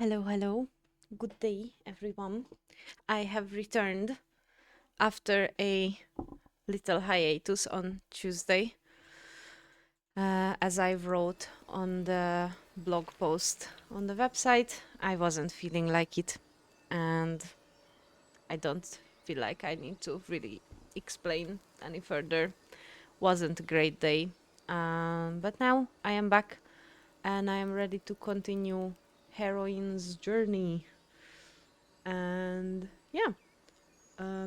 Hello, hello. Good day, everyone. I have returned after a little hiatus on Tuesday. As I wrote on the blog post on the website, I wasn't feeling like it, and I don't feel like I need to really explain any further. Wasn't a great day, but now I am back and I am ready to continue heroine's journey. And yeah,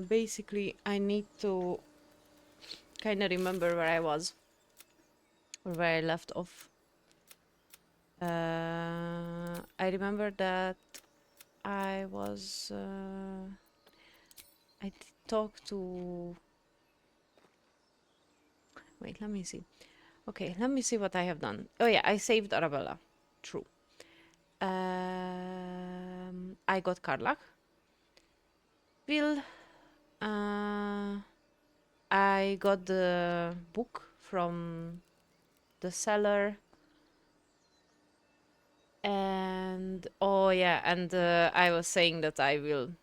basically, I need to kind of remember where I was or where I left off. I remember that I was. I did talk to. Wait, let me see. Okay, let me see what I have done. Oh, yeah, I saved Arabella. True. I got Karlach. Will. Uh, I got the book from the seller. And oh yeah, and I was saying that I will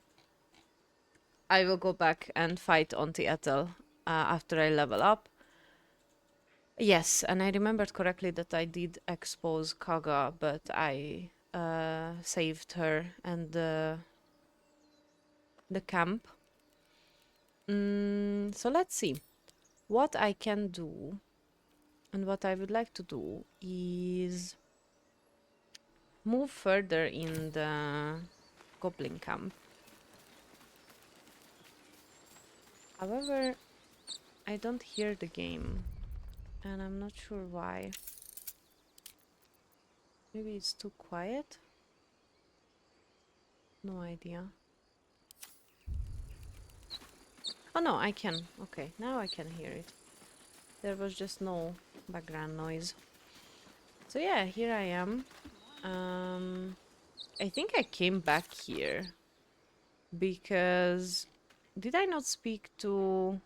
go back and fight Auntie Ethel after I level up. Yes, and I remembered correctly that I did expose Kaga, but I saved her and the camp. So let's see what I can do, and what I would like to do is move further in the goblin camp. However, I don't hear the game, and I'm not sure why. Maybe it's too quiet? No idea. Oh no, I can. Okay, now I can hear it. There was just no background noise. So yeah, here I am. I think I came back here because did I not speak to...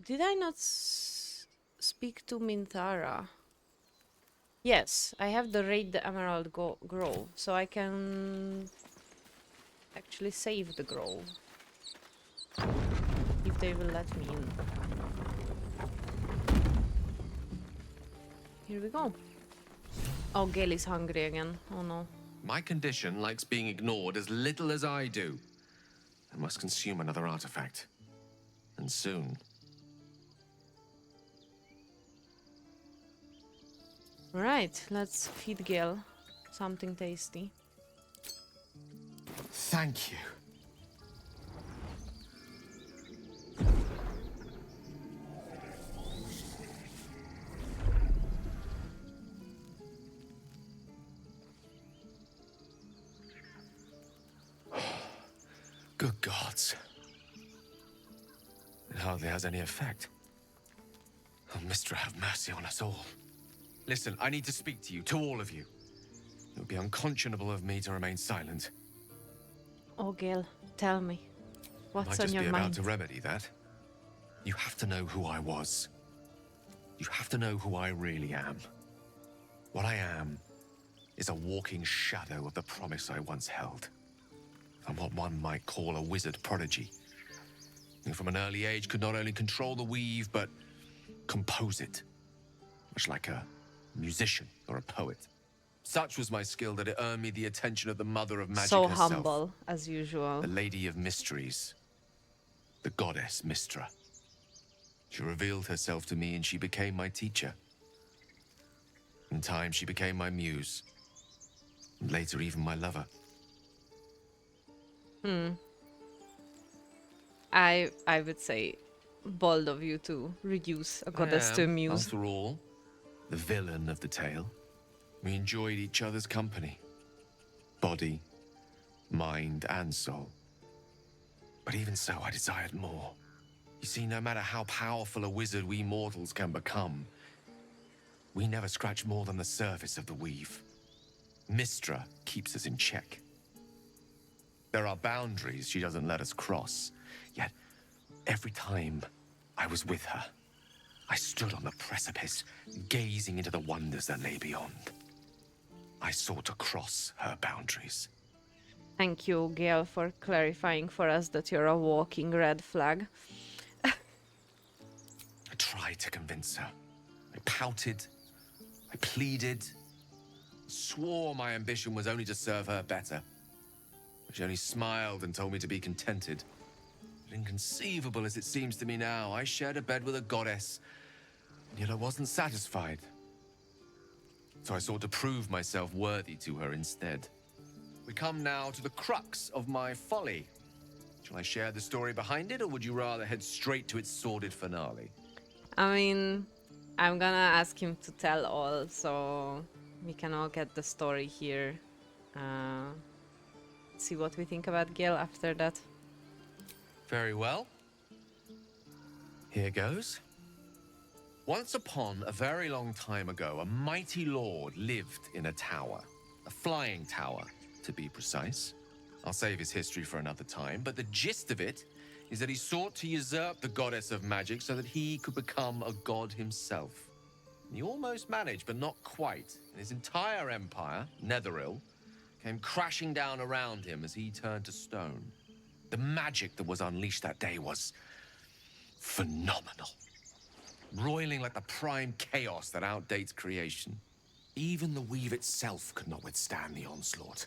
Did I not speak to Mintara? Yes, I have the raid the Emerald Grove, so I can actually save the grove if they will let me in. Here we go. Oh, Gail is hungry again. Oh no. My condition likes being ignored as little as I do. I must consume another artifact. And soon. Right, let's feed Gail something tasty. Thank you. Good gods. It hardly has any effect. Oh, Mistra, have mercy on us all. Listen, I need to speak to you, to all of you. It would be unconscionable of me to remain silent. Oh, Gail, tell me. I What's might on just your be about mind? to remedy that. You have to know who I was. You have to know who I really am. What I am is a walking shadow of the promise I once held. I'm what one might call a wizard prodigy, who from an early age could not only control the weave, but compose it, much like a musician or a poet. Such was my skill that it earned me the attention of the mother of magic So herself, humble, as usual. the Lady of Mysteries, the goddess Mistra. She revealed herself to me and she became my teacher. In time, she became my muse, and later even my lover. I would say bold of you to reduce a I goddess to a am, muse. after all, the villain of the tale. We enjoyed each other's company. Body, mind, and soul. But even so, I desired more. You see, no matter how powerful a wizard we mortals can become, we never scratch more than the surface of the weave. Mistra keeps us in check. There are boundaries she doesn't let us cross, yet every time I was with her, I stood on the precipice, gazing into the wonders that lay beyond. I sought to cross her boundaries. Thank you, Gail, for clarifying for us that you're a walking red flag. I tried to convince her. I pouted. I pleaded. Swore my ambition was only to serve her better. She only smiled and told me to be contented. But inconceivable as it seems to me now, I shared a bed with a goddess, and yet I wasn't satisfied. So I sought to prove myself worthy to her instead. We come now to the crux of my folly. Shall I share the story behind it, or would you rather head straight to its sordid finale? I mean, I'm gonna ask him to tell all, so we can all get the story here. See what we think about Gail after that. Very well. Here goes. Once upon a very long time ago, a mighty lord lived in a tower. A flying tower, to be precise. I'll save his history for another time, but the gist of it is that he sought to usurp the goddess of magic so that he could become a god himself. And he almost managed, but not quite. And his entire empire, Netheril, came crashing down around him as he turned to stone. The magic that was unleashed that day was phenomenal. Roiling like the prime chaos that outdates creation. Even the weave itself could not withstand the onslaught.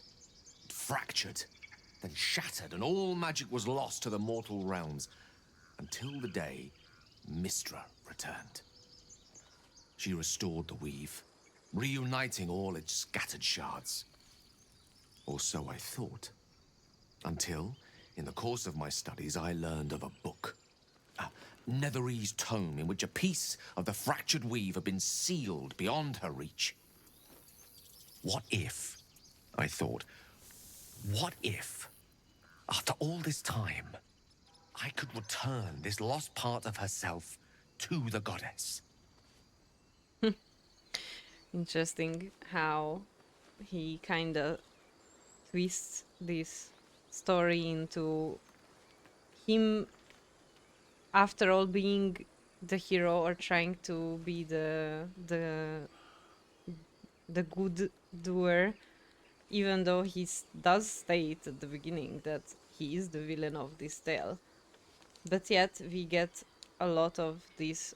It fractured, then shattered, and all magic was lost to the mortal realms, until the day Mystra returned. She restored the weave, reuniting all its scattered shards. Or so I thought. Until, in the course of my studies, I learned of a book. A Netherese tome in which a piece of the fractured weave had been sealed beyond her reach. What if, I thought, what if, after all this time, I could return this lost part of herself to the goddess? Interesting how he kind of twists this story into him, after all, being the hero or trying to be the good doer, even though he does state at the beginning that he is the villain of this tale. But yet we get a lot of this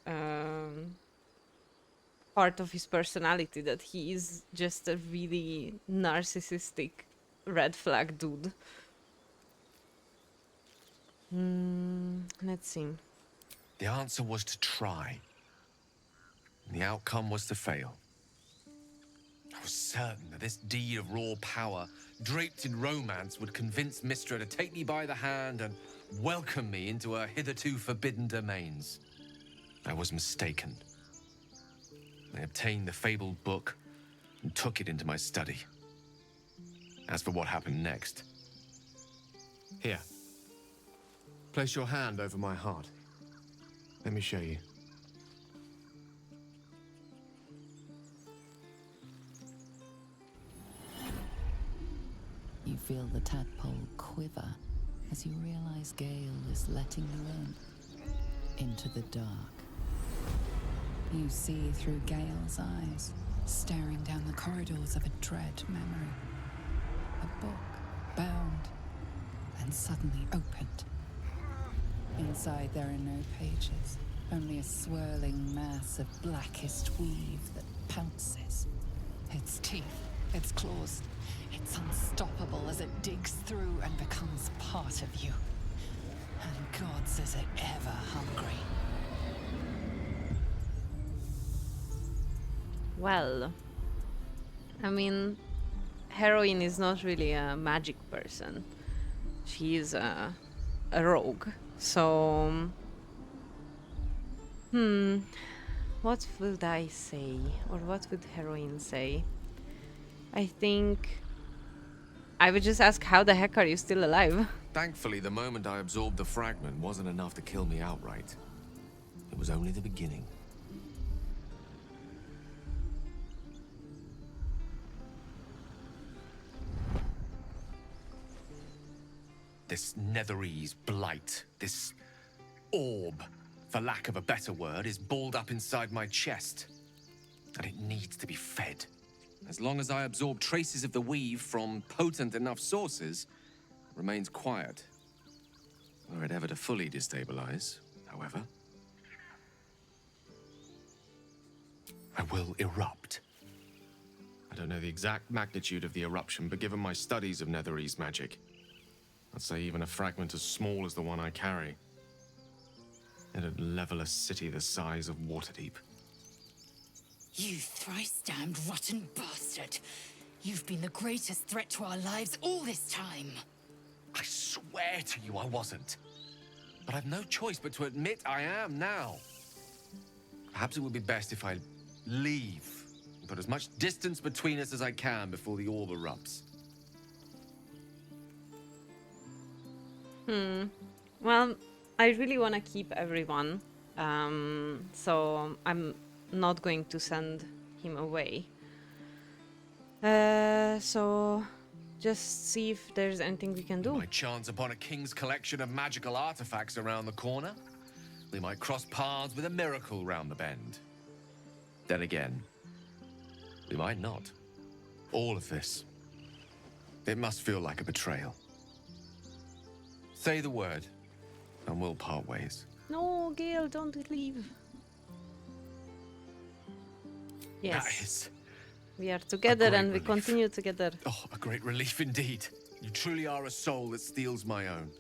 part of his personality, that he is just a really narcissistic red flag dude. Let's see. The answer was to try. And the outcome was to fail. I was certain that this deed of raw power, draped in romance, would convince Mystra to take me by the hand and welcome me into her hitherto forbidden domains. I was mistaken. I obtained the fabled book and took it into my study. As for what happened next... Here. Place your hand over my heart. Let me show you. You feel the tadpole quiver as you realize Gale is letting you into the dark. You see through Gale's eyes, staring down the corridors of a dread memory. A book, bound, and suddenly opened. Inside there are no pages, only a swirling mass of blackest weave that pounces. Its teeth, its claws, it's unstoppable as it digs through and becomes part of you. And gods, is it ever hungry. Well, I mean, Heroine is not really a magic person. She is a rogue. So, what would I say? Or what would Heroine say? I think I would just ask, how the heck are you still alive? Thankfully, the moment I absorbed the fragment wasn't enough to kill me outright. It was only the beginning. This Netherese blight, this orb, for lack of a better word, is balled up inside my chest. And it needs to be fed. As long as I absorb traces of the weave from potent enough sources, it remains quiet. Were it ever to fully destabilize, however, I will erupt. I don't know the exact magnitude of the eruption, but given my studies of Netherese magic, I'd say even a fragment as small as the one I carry, it'd level a city the size of Waterdeep. You thrice-damned rotten bastard! You've been the greatest threat to our lives all this time! I swear to you I wasn't. But I've no choice but to admit I am now. Perhaps it would be best if I leave and put as much distance between us as I can before the orb erupts. Well, I really want to keep everyone, so I'm not going to send him away. So just see if there's anything we can do. We might chance upon a king's collection of magical artifacts around the corner. We might cross paths with a miracle round the bend. Then again, we might not. All of this, it must feel like a betrayal. Say the word, and we'll part ways. No, Gale, don't leave. Yes, That is we are together great and we relief. continue together. a great relief indeed. You truly are a soul that steals my own.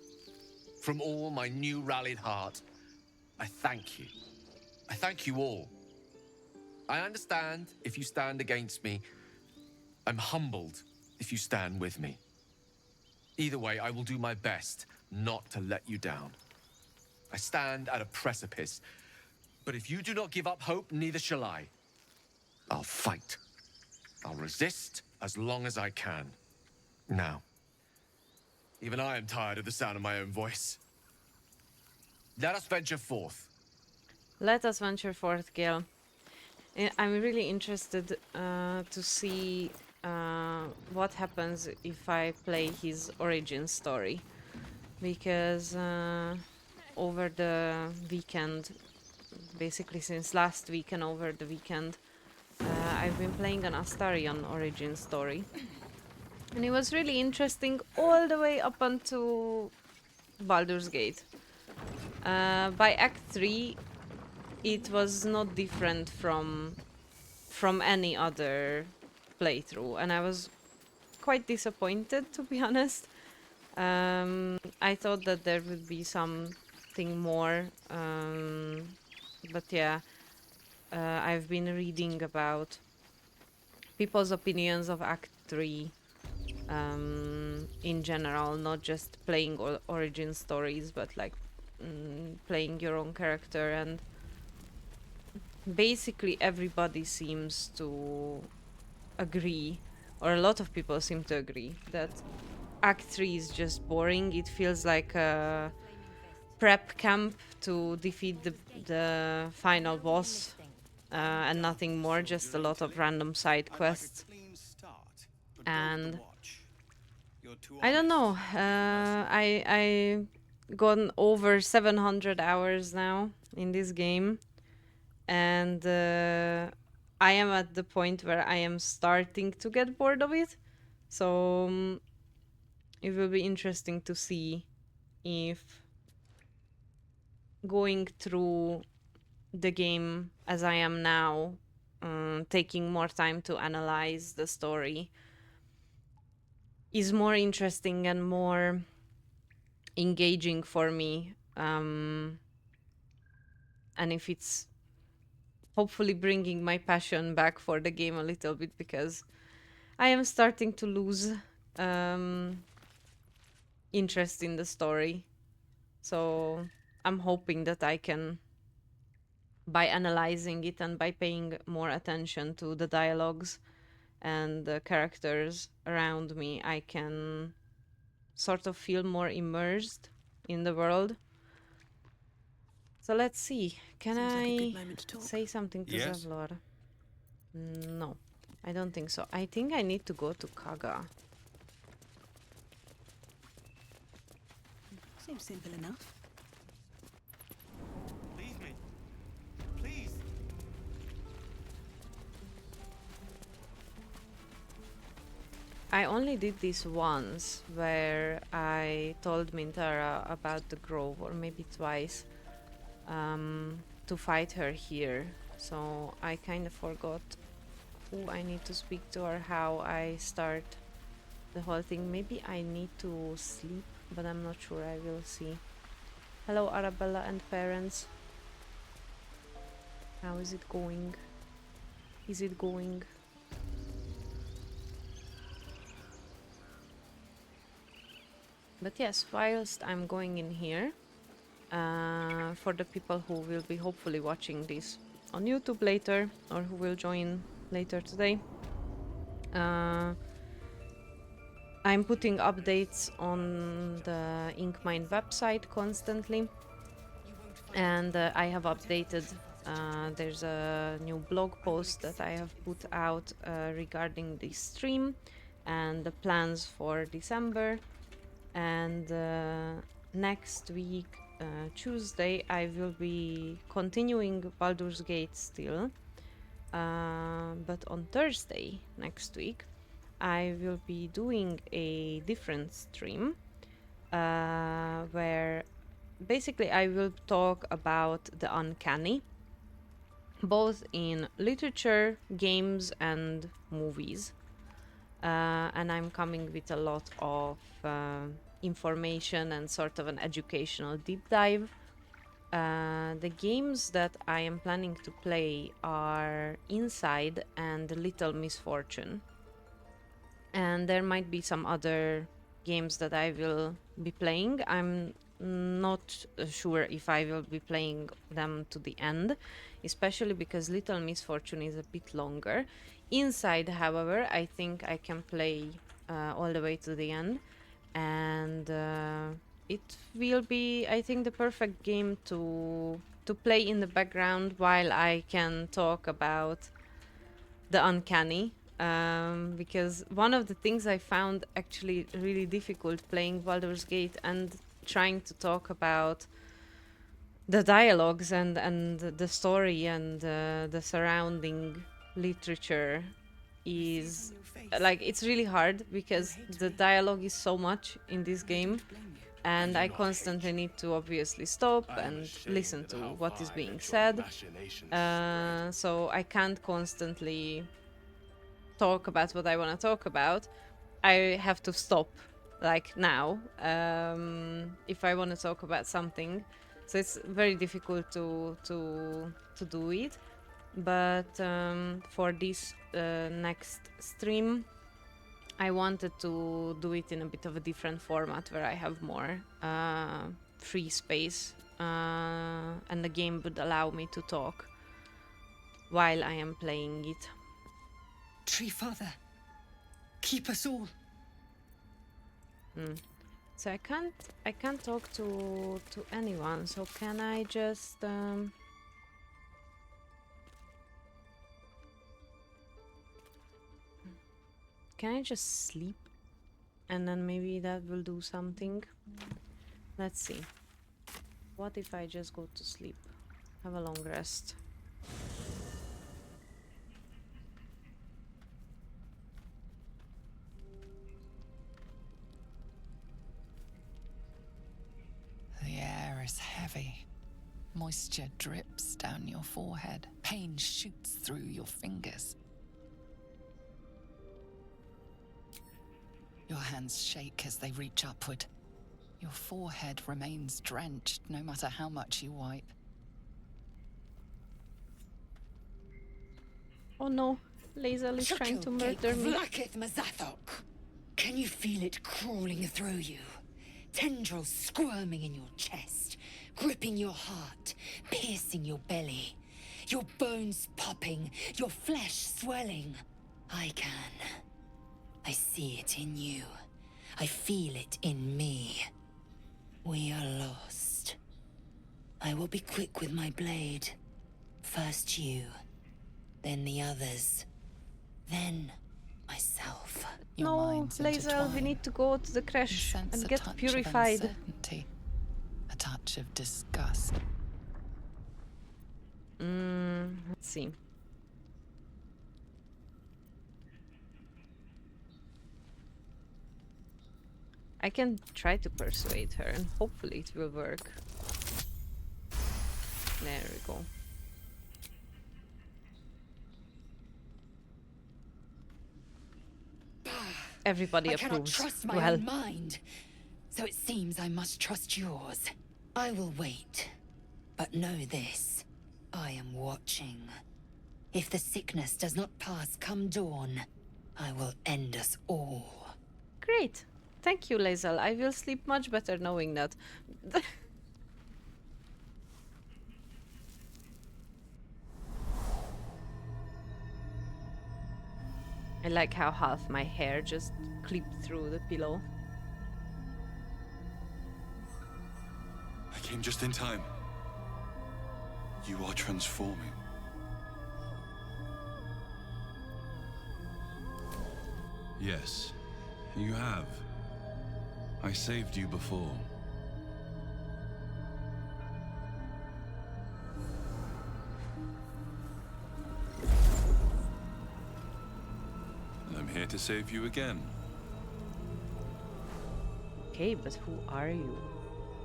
From all my new rallied heart, I thank you. I thank you all. I understand if you stand against me. I'm humbled if you stand with me. Either way, I will do my best not to let you down. I stand at a precipice, but if you do not give up hope, neither shall I. I'll fight. I'll resist as long as I can. Now, even I am tired of the sound of my own voice. Let us venture forth. Let us venture forth, Gale. I'm really interested to see what happens if I play his origin story. Because over the weekend, basically since last week and over the weekend, I've been playing an Astarion origin story. And it was really interesting all the way up until Baldur's Gate. By Act 3, it was not different from any other playthrough, and I was quite disappointed, to be honest. I thought that there would be something more, but yeah, I've been reading about people's opinions of Act 3 in general, not just playing origin stories, but like playing your own character, and basically everybody seems to agree, or a lot of people seem to agree, that Act 3 is just boring. It feels like a prep camp to defeat the final boss, and nothing more, just a lot of random side quests. And I don't know, I gone over 700 hours now in this game, and I am at the point where I am starting to get bored of it. So it will be interesting to see if going through the game as I am now, taking more time to analyze the story, is more interesting and more engaging for me, and if it's hopefully bringing my passion back for the game a little bit, because I am starting to lose interest in the story. So I'm hoping that I can, by analyzing it and by paying more attention to the dialogues and the characters around me, I can sort of feel more immersed in the world. So let's see. Can Seems like a good I moment to talk. say something to Yes? Zavlor? No, I don't think so. I think I need to go to Kaga. Seems simple enough. Leave me. I only did this once, where I told Mintara about the grove, or maybe twice, to fight her here. So I kind of forgot who I need to speak to or how I start the whole thing. Maybe I need to sleep, but I'm not sure. I will see. Hello, Arabella and parents. How is it going? Is it going? But yes, whilst I'm going in here, for the people who will be hopefully watching this on YouTube later, or who will join later today, I'm putting updates on the Inkmine website constantly, and I have updated. There's a new blog post that I have put out regarding this stream and the plans for December. And next week, Tuesday, I will be continuing Baldur's Gate still. But on Thursday next week, I will be doing a different stream where basically I will talk about the uncanny, both in literature, games, and movies. And I'm coming with a lot of information and sort of an educational deep dive. The games that I am planning to play are Inside and Little Misfortune. And there might be some other games that I will be playing. I'm not sure if I will be playing them to the end, especially because Little Misfortune is a bit longer. Inside, however, I think I can play all the way to the end, and it will be, I think, the perfect game to play in the background while I can talk about the uncanny. Because one of the things I found actually really difficult playing Baldur's Gate and trying to talk about the dialogues and the story and the surrounding literature is like, it's really hard because the dialogue is so much in this game, and I constantly need to obviously stop and listen to what is being said. So I can't constantly talk about what I want to talk about. I have to stop, like now, if I want to talk about something. So it's very difficult to do it. But for this next stream, I wanted to do it in a bit of a different format where I have more free space, and the game would allow me to talk while I am playing it. Tree Father, keep us all. So I can't talk to anyone. So can I just can I just sleep, and then maybe that will do something? Let's see. What if I just go to sleep? Have a long rest. The air is heavy. Moisture drips down your forehead. Pain shoots through your fingers. Your hands shake as they reach upward. Your forehead remains drenched no matter how much you wipe. Oh no, Lae'zel is trying to murder me. Vlakith Mazathok. Can you feel it crawling through you? Tendrils squirming in your chest, gripping your heart, piercing your belly. Your bones popping, your flesh swelling. I can. I see it in you. I feel it in me. We are lost. I will be quick with my blade. First you, then the others, then myself. Your No, minds Lae'zel, we intertwine. need to go to the You crash sense and a get touch purified. of uncertainty, a touch of disgust. Let's see. I can try to persuade her and hopefully it will work. There we go. Everybody I cannot approves. trust my Well, own mind, so it seems I must trust yours. I will wait, but know this. I am watching. If the sickness does not pass come dawn, I will end us all. great. Thank you, Lae'zel. I will sleep much better knowing that. I like how half my hair just clipped through the pillow. I came just in time. You are transforming. Yes, you have. I saved you before. And I'm here to save you again. Okay, but who are you?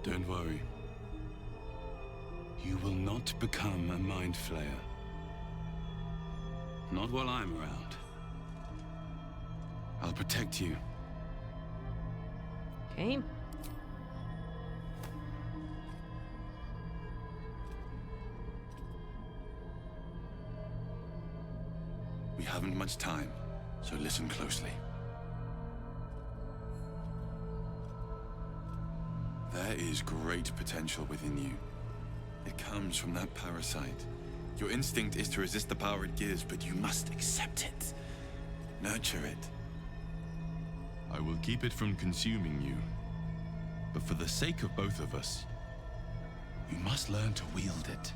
Don't worry. You will not become a mind flayer. Not while I'm around. I'll protect you. Okay. We haven't much time, so listen closely. There is great potential within you. It comes from that parasite. Your instinct is to resist the power it gives, but you must accept it. Nurture it. I will keep it from consuming you. But for the sake of both of us, you must learn to wield it.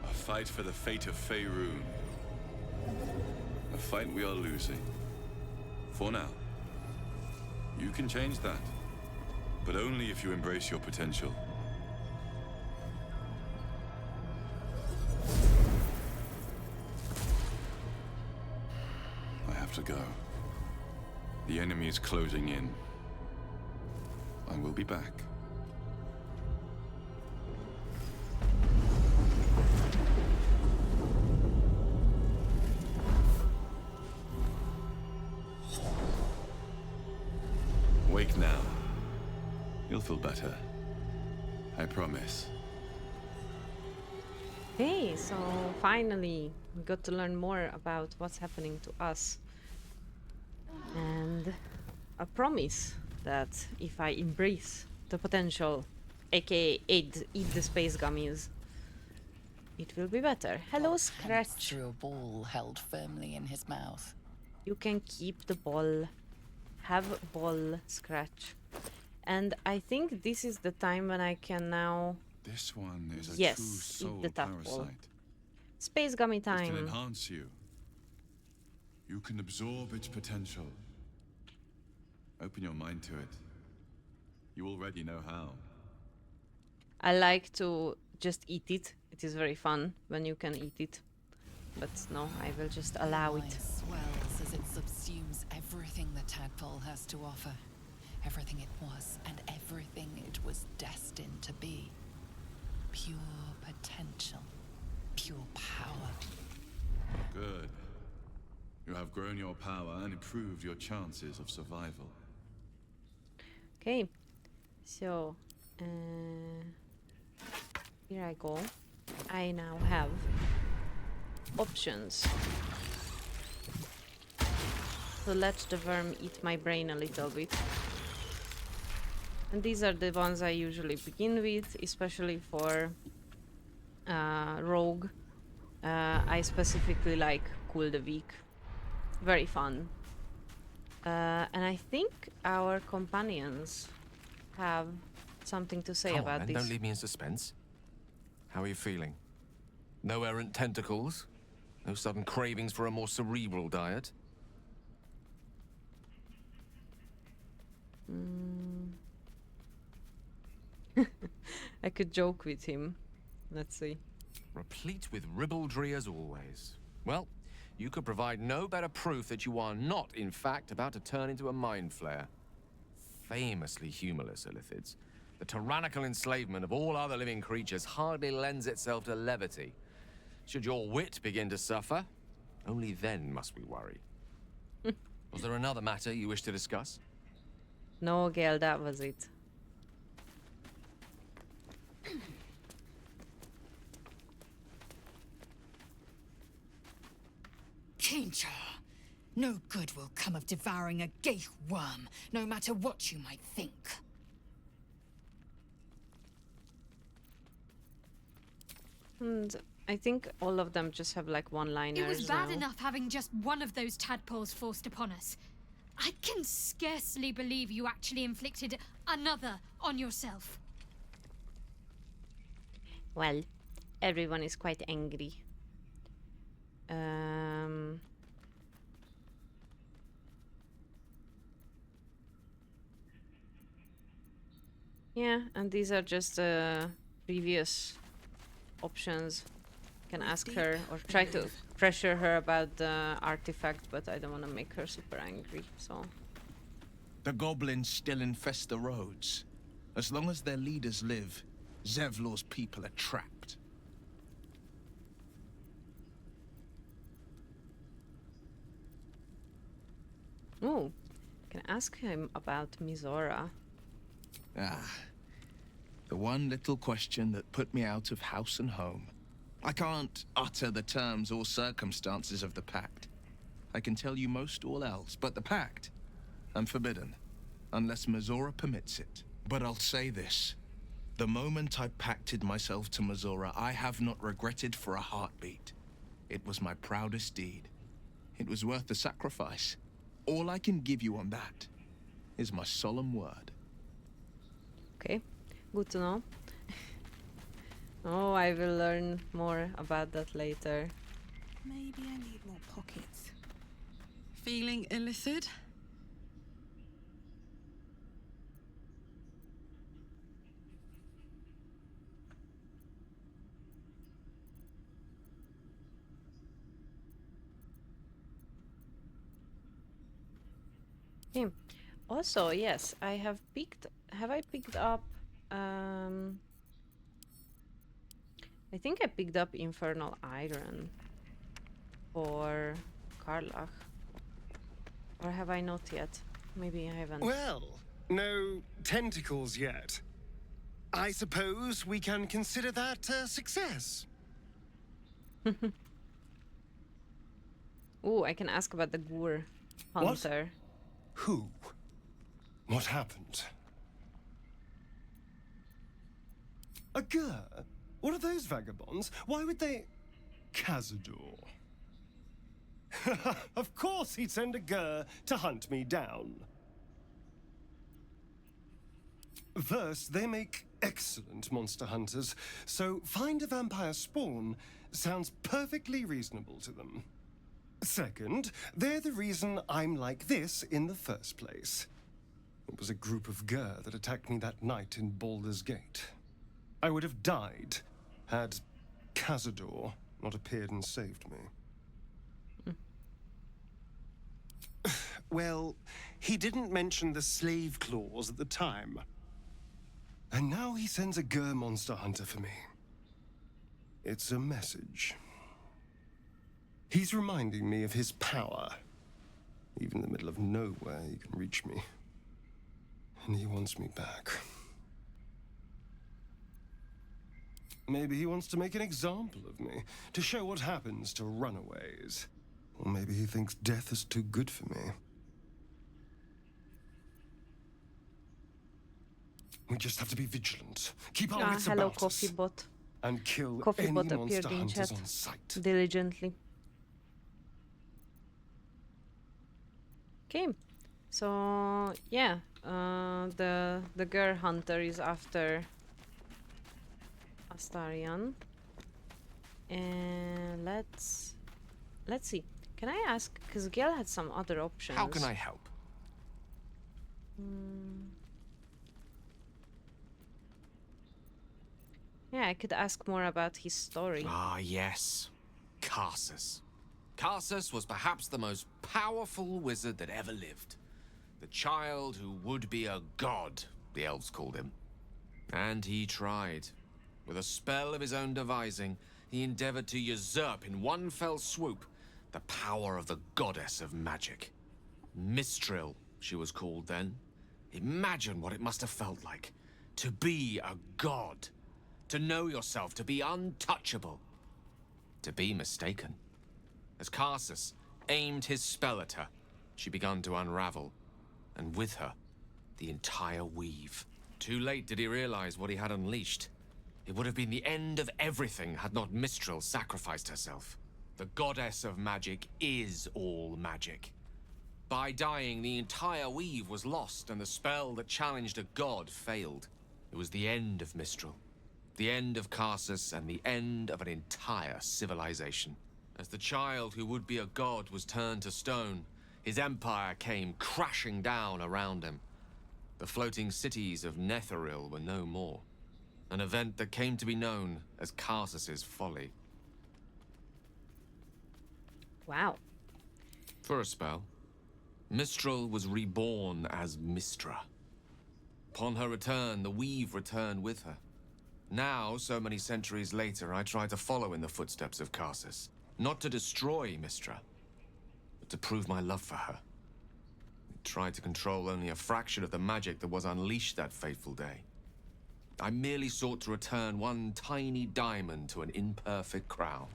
A fight for the fate of Faerun. A fight we are losing. For now. You can change that. But only if you embrace your potential. I have to go. The enemy is closing in. I will be back. Wake now. You'll feel better. I promise. Okay, so finally we got to learn more about what's happening to us. And a promise that if I embrace the potential, aka eat the space gummies, it will be better. Hello, Bolt Scratch. hands through a ball held firmly in his mouth. You can keep the ball. Have a ball, Scratch. And I think this is the time when I can now... This one is a Yes, true eat soul the tadpole. parasite. Space gummy It can time. enhance you. You can absorb its potential. Open your mind to it. You already know how. I like to just eat it. It is very fun when you can eat it. But no, I will just allow Your it. mind swells as it subsumes everything the tadpole has to offer. Everything it was and everything it was destined to be. Pure potential. Pure power. Good. You have grown your power and improved your chances of survival. Okay, so here I go. I now have options. So let the worm eat my brain a little bit. And these are the ones I usually begin with, especially for rogue. I specifically like Cool the Weak. Very fun. And I think our companions have something to say Come on, about then. this. Don't leave me in suspense. How are you feeling? No errant tentacles? No sudden cravings for a more cerebral diet? I could joke with him. Let's see. Replete with ribaldry as always. Well, you could provide no better proof that you are not, in fact, about to turn into a mind flare. Famously humorless, Illithids. The tyrannical enslavement of all other living creatures hardly lends itself to levity. Should your wit begin to suffer, only then must we worry. Was there another matter you wish to discuss? No, Gale, that was it. Kincha! No good will come of devouring a gate worm, no matter what you might think. And I think all of them just have like one-liners. It was bad now. enough having just one of those tadpoles forced upon us. I can scarcely believe you actually inflicted another on yourself. Well, everyone is quite angry. Yeah, and these are just previous options. Can ask her or try to pressure her about the artifact, but I don't want to make her super angry, so... The goblins still infest the roads. As long as their leaders live, Zevlor's people are trapped. Oh, can ask him about Mizora. Ah, the one little question that put me out of house and home. I can't utter the terms or circumstances of the pact. I can tell you most all else, but the pact, I'm forbidden, unless Mizora permits it. But I'll say this. The moment I pacted myself to Mizora, I have not regretted for a heartbeat. It was my proudest deed. It was worth the sacrifice. All I can give you on that is my solemn word. Okay, good to know. Oh, I will learn more about that later. Maybe I need more pockets. Feeling illithid? Okay. Also, yes, I have picked... Have I picked up... I think I picked up Infernal Iron for Karlach. Or have I not yet? Maybe I haven't. Well, no tentacles yet. I suppose we can consider that a success. Ooh, I can ask about the Gur What? Hunter. Who? What happened? A Gur? What are those vagabonds? Why would they... Cazador. Of course he'd send a Gur to hunt me down. First, they make excellent monster hunters, so find a vampire spawn sounds perfectly reasonable to them. Second, they're the reason I'm like this in the first place. It was a group of Gur that attacked me that night in Baldur's Gate. I would have died had Cazador not appeared and saved me. Well, he didn't mention the slave clause at the time. And now he sends a Gur monster hunter for me. It's a message. He's reminding me of his power. Even in the middle of nowhere, he can reach me. And he wants me back. Maybe he wants to make an example of me, to show what happens to runaways. Or maybe he thinks death is too good for me. We just have to be vigilant. Keep our wits Hello, about us. Coffee Bot. And kill Coffee any Bot monster appeared in hunters chat on sight. diligently. Okay, so yeah, the girl hunter is after Astarion. And let's see. Can I ask? Because Gale had some other options. How can I help? Yeah, I could ask more about his story. Ah, yes. Karsus. Karsus was perhaps the most powerful wizard that ever lived. The child who would be a god, the elves called him. And he tried. With a spell of his own devising, he endeavored to usurp in one fell swoop the power of the goddess of magic. Mistral, she was called then. Imagine what it must have felt like to be a god. To know yourself, to be untouchable. To be mistaken. As Karsus aimed his spell at her, she began to unravel. And with her, the entire weave. Too late did he realize what he had unleashed. It would have been the end of everything had not Mistral sacrificed herself. The goddess of magic is all magic. By dying, the entire weave was lost, and the spell that challenged a god failed. It was the end of Mistral. The end of Karsus, and the end of an entire civilization. As the child who would be a god was turned to stone, his empire came crashing down around him. The floating cities of Netheril were no more. An event that came to be known as Karsus's folly. Wow. For a spell, Mistral was reborn as Mistra. Upon her return, the weave returned with her. Now, so many centuries later, I try to follow in the footsteps of Karsus. Not to destroy Mistra, but to prove my love for her. I tried to control only a fraction of the magic that was unleashed that fateful day. I merely sought to return one tiny diamond to an imperfect crown.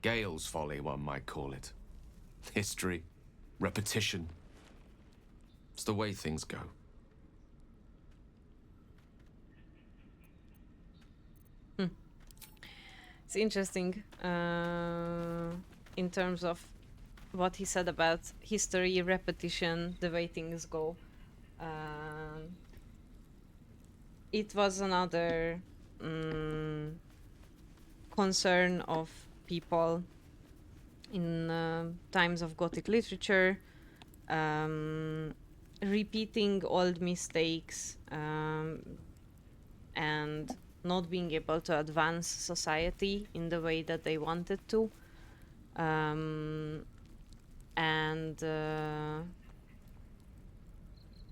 Gale's folly, one might call it. History, repetition. It's the way things go. It's interesting in terms of what he said about history, repetition, the way things go. It was another concern of people in times of Gothic literature, repeating old mistakes and not being able to advance society in the way that they wanted to. And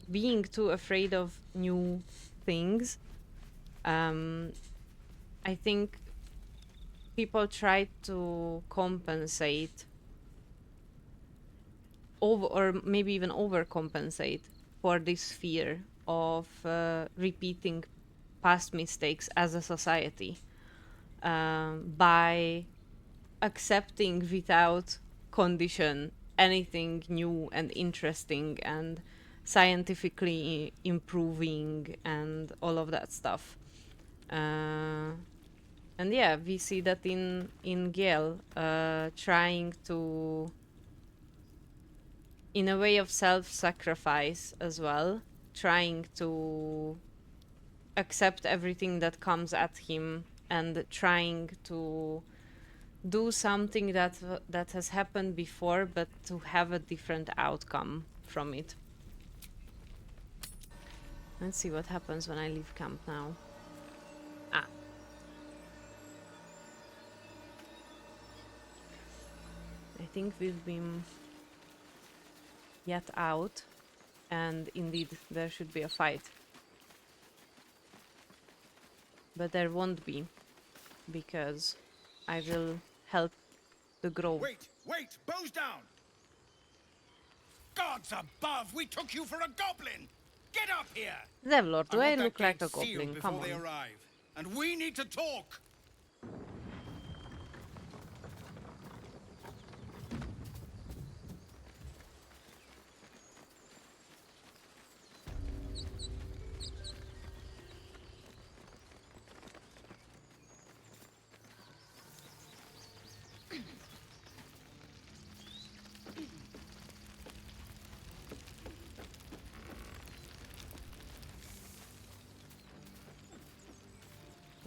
being too afraid of new things. I think people try to compensate over, or maybe even overcompensate for this fear of repeating past mistakes as a society by accepting without condition anything new and interesting and scientifically improving and all of that stuff. And yeah, we see that in Gale trying to, in a way of self-sacrifice as well, trying to accept everything that comes at him and trying to do something that has happened before, but to have a different outcome from it. Let's see what happens when I leave camp now. Ah. I think we've been yet out, and indeed there should be a fight. But there won't be, because I will help the grove. Wait! Bows down! Gods above! We took you for a goblin! Get up here! Devlord, do I want that look like gate a goblin? sealed Come before they on. arrive. And we need to talk!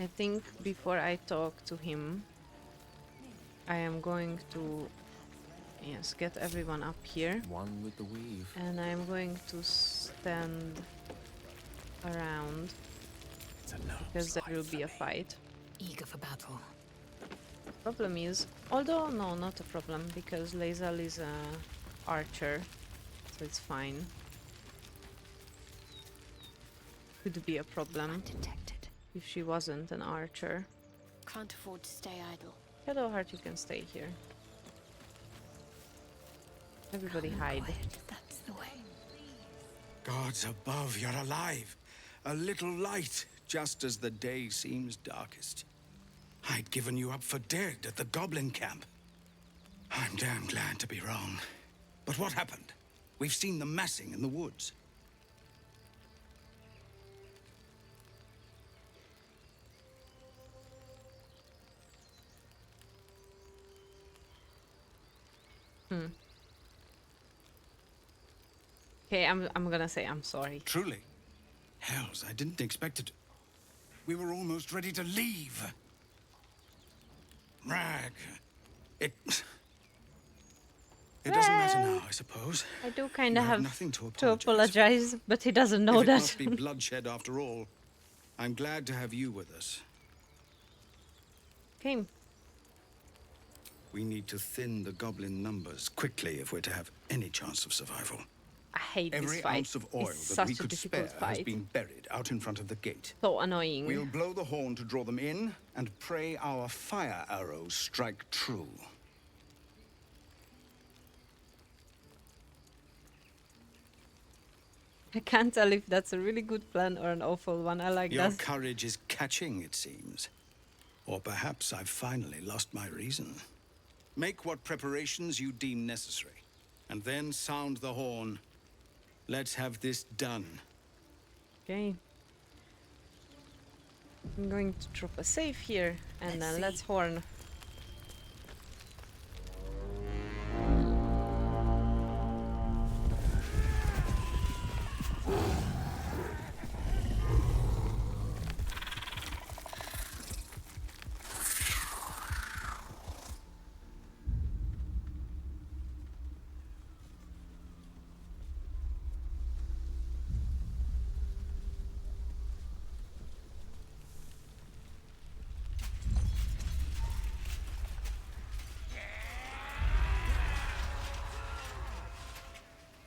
I think before I talk to him, I am going to, yes, get everyone up here. One with the weave. And I'm going to stand around because there will be a fight. Eager for battle. Problem is, although no, not a problem because Lae'zel is a archer, so it's fine. Could be a problem Undetected. if she wasn't an archer. Can't afford to stay idle. Shadowheart, you can stay here. Everybody hide. Quiet, that's the way. Gods above, you're alive. A little light, just as the day seems darkest. I'd given you up for dead at the goblin camp. I'm damn glad to be wrong. But what happened? We've seen them massing in the woods. Okay, I'm gonna say I'm sorry. Truly? Hells, I didn't expect it. We were almost ready to leave. Rag. It doesn't matter now, I suppose. I do kind You of have have nothing to to apologize, but he doesn't know If it that. must be bloodshed after all, I'm glad to have you with us. Okay, We need to thin the goblin numbers quickly if we're to have any chance of survival. I hate Every this fight. ounce of oil It's that such we a could difficult spare has fight. been buried out in front of the gate. So annoying. We'll blow the horn to draw them in and pray our fire arrows strike true. I can't tell if that's a really good plan or an awful one. I like Your that. courage is catching, it seems. Or perhaps I've finally lost my reason. Make what preparations you deem necessary, and then sound the horn. Let's have this done. Okay. I'm going to drop a save here, and Let's then let's see. horn.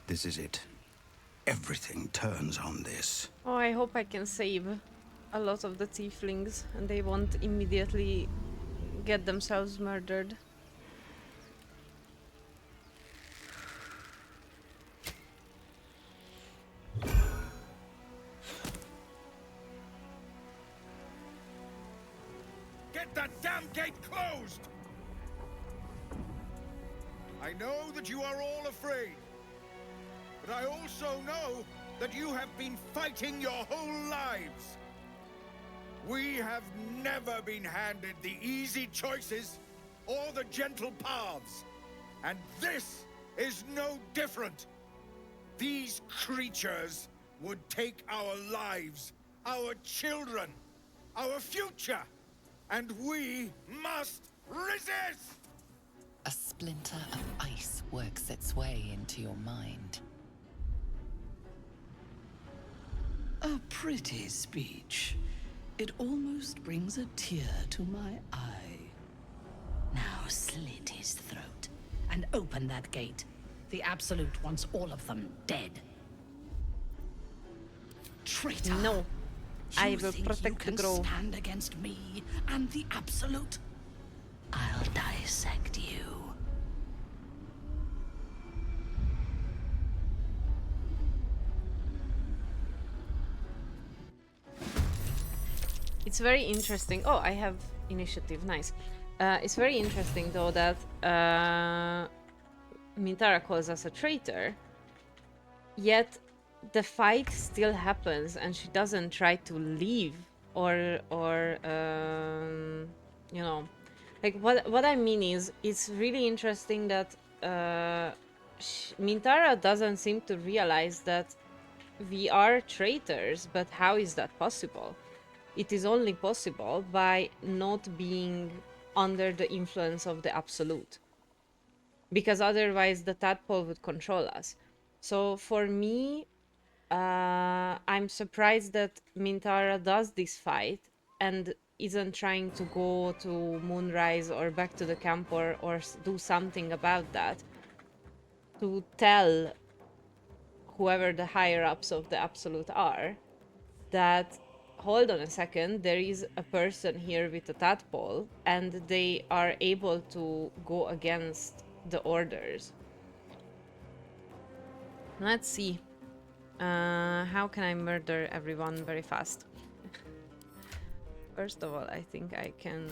This is it. Everything turns on this. Oh, I hope I can save a lot of the tieflings, and they won't immediately get themselves murdered. Get that damn gate closed! I know that you are all afraid, but I also know that you have been fighting your whole lives. We have never been handed the easy choices or the gentle paths, and this is no different. These creatures would take our lives, our children, our future, and we must resist! A splinter of ice works its way into your mind. A pretty speech. It almost brings a tear to my eye. Now slit his throat and open that gate. The Absolute wants all of them dead. Traitor! No, I You will think protect you the can grove. stand against me and the Absolute? I'll dissect you. It's very interesting. Oh, I have initiative. Nice. It's very interesting though that Mintara calls us a traitor, yet the fight still happens, and she doesn't try to leave or you know, like what I mean is it's really interesting that Mintara doesn't seem to realize that we are traitors, but how is that possible? it is only possible by not being under the influence of the absolute, because otherwise the tadpole would control us. So for me, I'm surprised that Mintara does this fight and isn't trying to go to Moonrise or back to the camp or do something about that to tell whoever the higher ups of the absolute are that, hold on a second, there is a person here with a tadpole and they are able to go against the orders. Let's see. How can I murder everyone very fast? First of all, I think I can...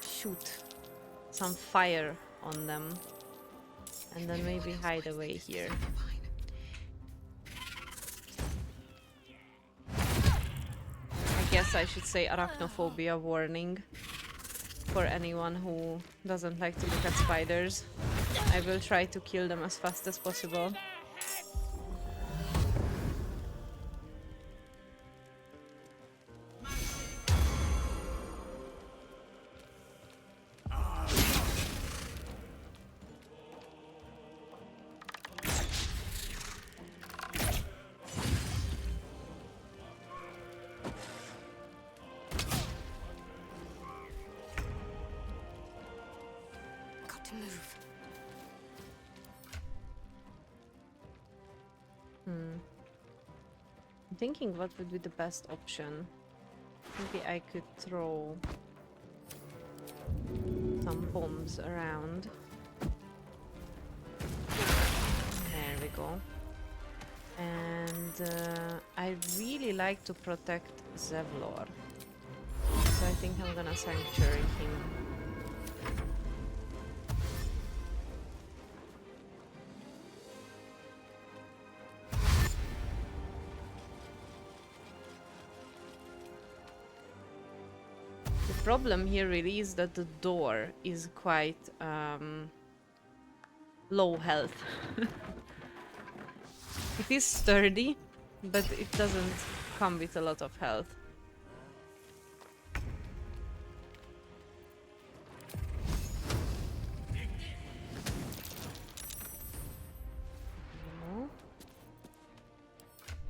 shoot some fire on them. And then maybe hide away here. I guess I should say arachnophobia warning for anyone who doesn't like to look at spiders. I will try to kill them as fast as possible. I'm thinking what would be the best option. Maybe I could throw some bombs around. There we go. And I really like to protect Zevlor. So I think I'm gonna sanctuary him. The problem here really is that the door is quite low health. It is sturdy, but it doesn't come with a lot of health.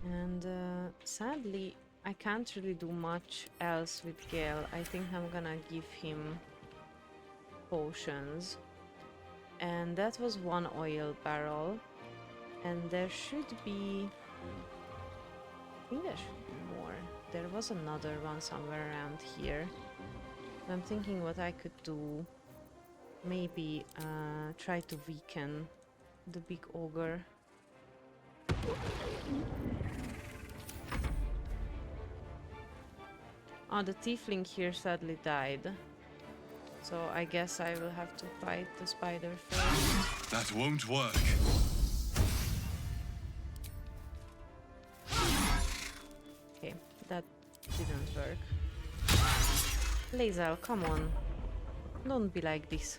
And sadly, I can't really do much else with Gale. I think I'm gonna give him potions. And that was one oil barrel. And there should be... I think there should be more. There was another one somewhere around here. I'm thinking what I could do. Maybe try to weaken the big ogre. Oh, the tiefling here sadly died. So I guess I will have to fight the spider first. That won't work. Okay, that didn't work. Lae'zel, come on. Don't be like this.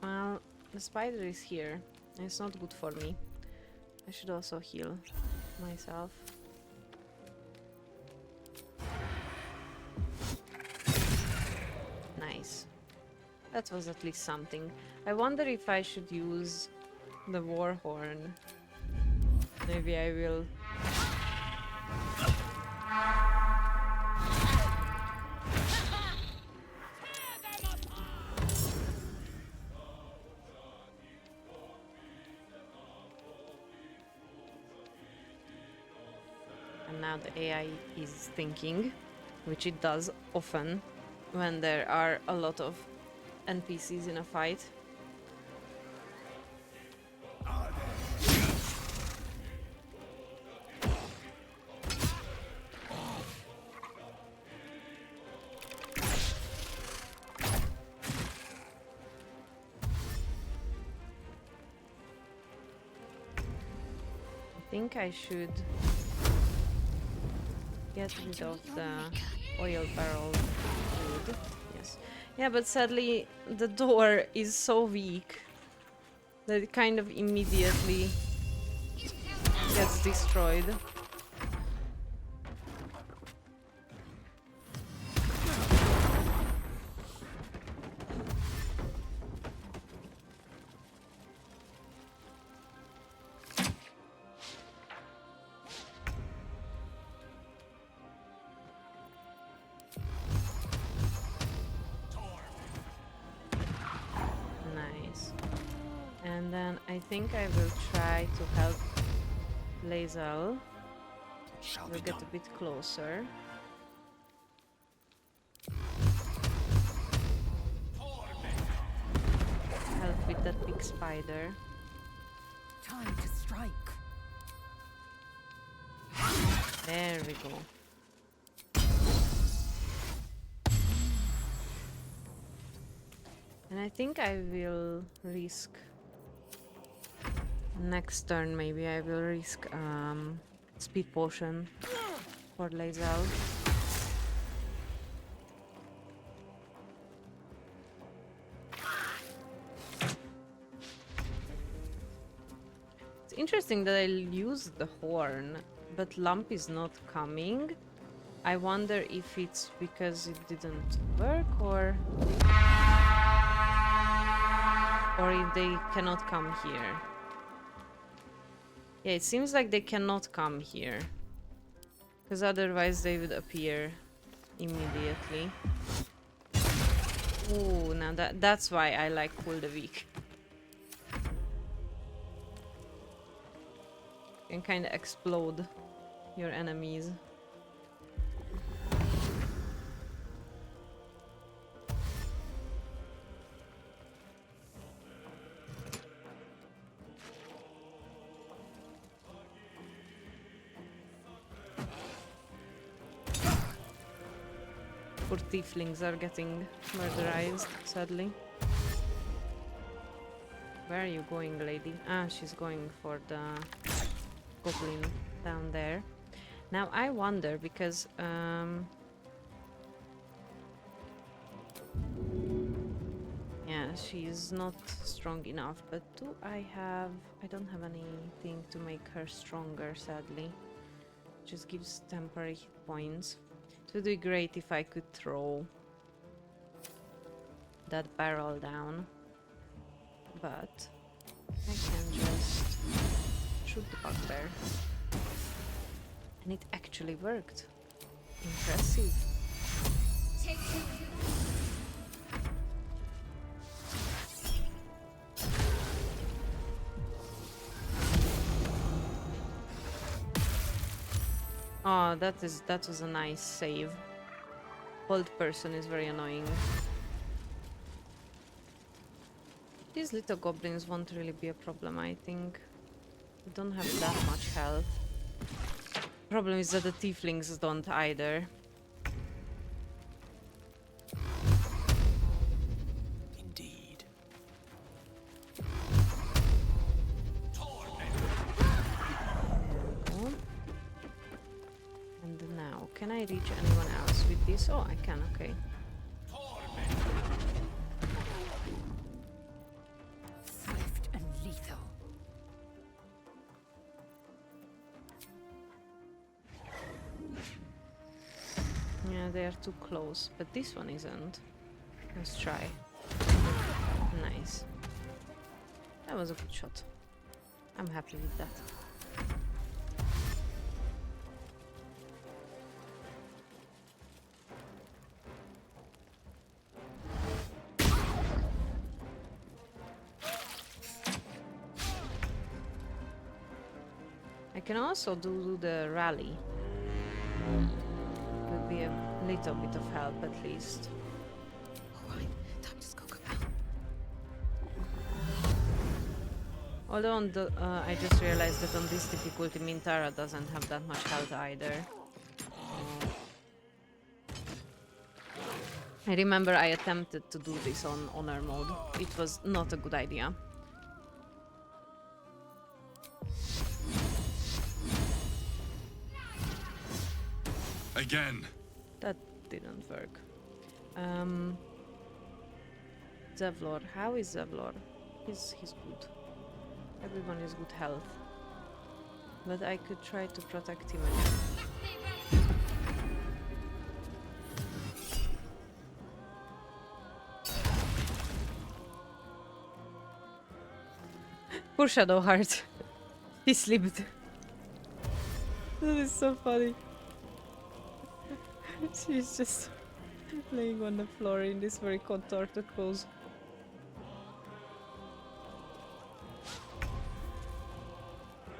Well, the spider is here. It's not good for me. I should also heal myself. Nice. That was at least something. I wonder if I should use the war horn. Maybe I will. Now the AI is thinking, which it does often when there are a lot of NPCs in a fight. think I should get rid of the oil barrel wood. Yes. Yeah, but sadly the door is so weak that it kind of immediately gets destroyed. Nice. And then I think I will try to help Lae'zel. We'll get a bit closer. Help with that big spider. Time to strike. There we go. And I think I will risk next turn. Maybe I will risk speed potion for Lae'zel. It's interesting that I'll use the horn, but Lump is not coming. I wonder if it's because it didn't work or if they cannot come here. Yeah, it seems like they cannot come here, because otherwise they would appear immediately. Ooh, now that's why I like Cool the Weak. You can kind of explode your enemies. Poor tieflings are getting murderized, sadly. Where are you going, lady? Ah, she's going for the goblin down there. Now I wonder, because yeah, she's not strong enough, but do I don't have anything to make her stronger, sadly. Just gives temporary hit points. It would be great if I could throw that barrel down, but I can just shoot the bugbear. And it actually worked. Impressive. Oh, that was a nice save. Old person is very annoying. These little goblins won't really be a problem, I think. They don't have that much health. Problem is that the tieflings don't either. Indeed. And now, can I reach anyone else with this? Oh, I can, okay. Swift and lethal. Yeah, they are too close, but this one isn't. Let's try. Nice. That was a good shot. I'm happy with that. I can also do the rally. Would be a little bit of help at least. Alright, time to skunk about. Although on the, I just realized that on this difficulty Mintara doesn't have that much health either. I remember I attempted to do this on honor mode. It was not a good idea. Again. That didn't work. Zevlor. How is Zevlor? He's good. Everyone is good health. But I could try to protect him again. Poor Shadowheart. He slipped. That is so funny. She's just laying on the floor in this very contorted pose.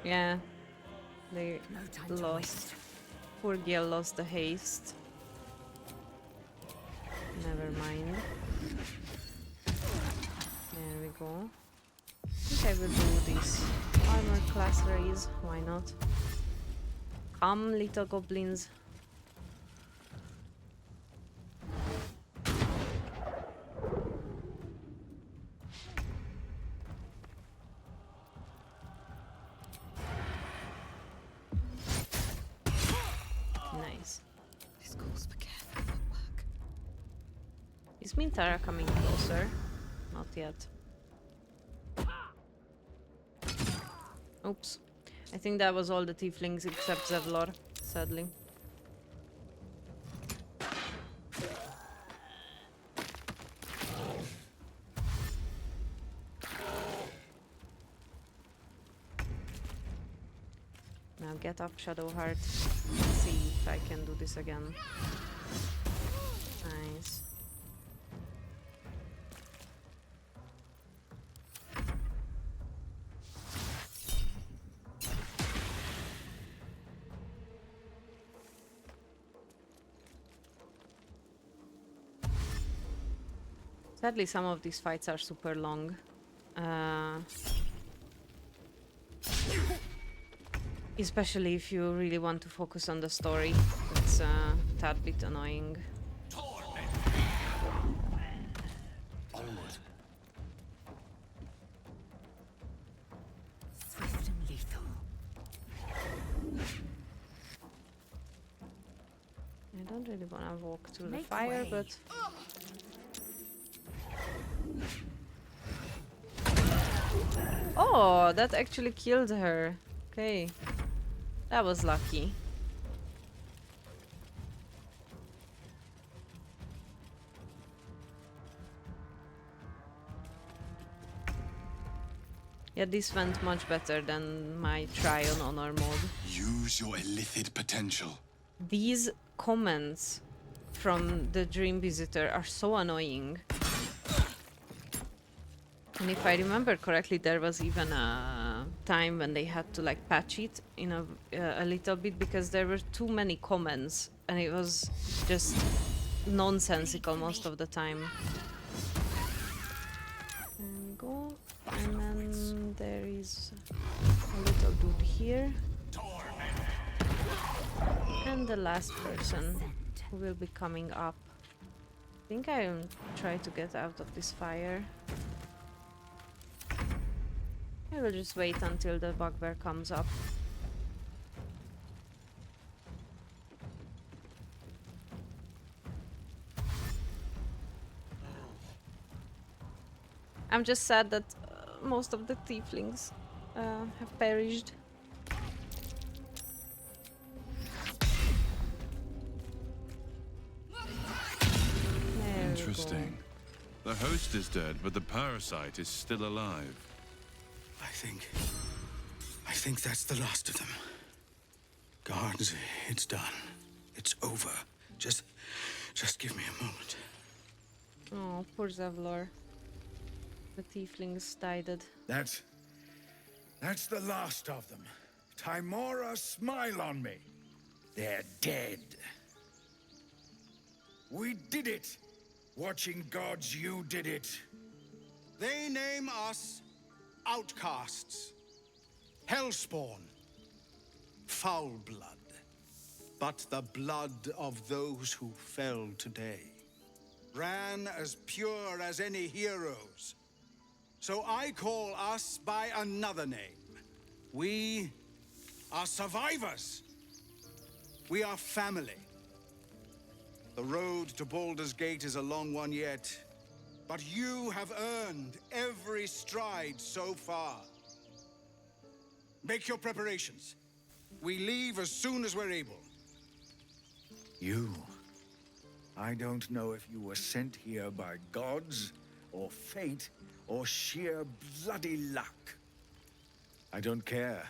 Yeah, they lost. Poor Gale lost the haste. Never mind. There we go. I think I will do this armor class raise. Why not? Come, little goblins. Nice. This calls for careful footwork. Is Mintara coming closer? Not yet. Oops. I think that was all the tieflings except Zevlor, sadly. Now get up, Shadowheart. Let's see if I can do this again. Nice. Sadly, some of these fights are super long. Especially if you really want to focus on the story. It's a tad bit annoying. Onward. Swift and lethal. I don't really want to walk through the Make fire, way. but... Oh, that actually killed her. Okay. That was lucky. Yeah, this went much better than my try on honor mode. Use your illithid potential. These comments from the Dream Visitor are so annoying. And if I remember correctly, there was even a time when they had to like patch it in a little bit because there were too many comments and it was just nonsensical most of the time. There we go. And then there is a little dude here. And the last person who will be coming up. I think I'll try to get out of this fire. I will just wait until the bugbear comes up. I'm just sad that most of the tieflings have perished. There Interesting. The host is dead, but the parasite is still alive. I think that's the last of them. Guards, it's done. It's over. Just give me a moment. Oh, poor Zevlor. The tieflings died. That's the last of them. Timora, smile on me. They're dead. We did it. Watching gods, you did it. They name us outcasts, hellspawn, foul blood. But the blood of those who fell today ran as pure as any heroes. So I call us by another name. We are survivors. We are family. The road to Baldur's Gate is a long one yet, but you have earned every stride so far. Make your preparations. We leave as soon as we're able. You. I don't know if you were sent here by gods, or fate, or sheer bloody luck. I don't care.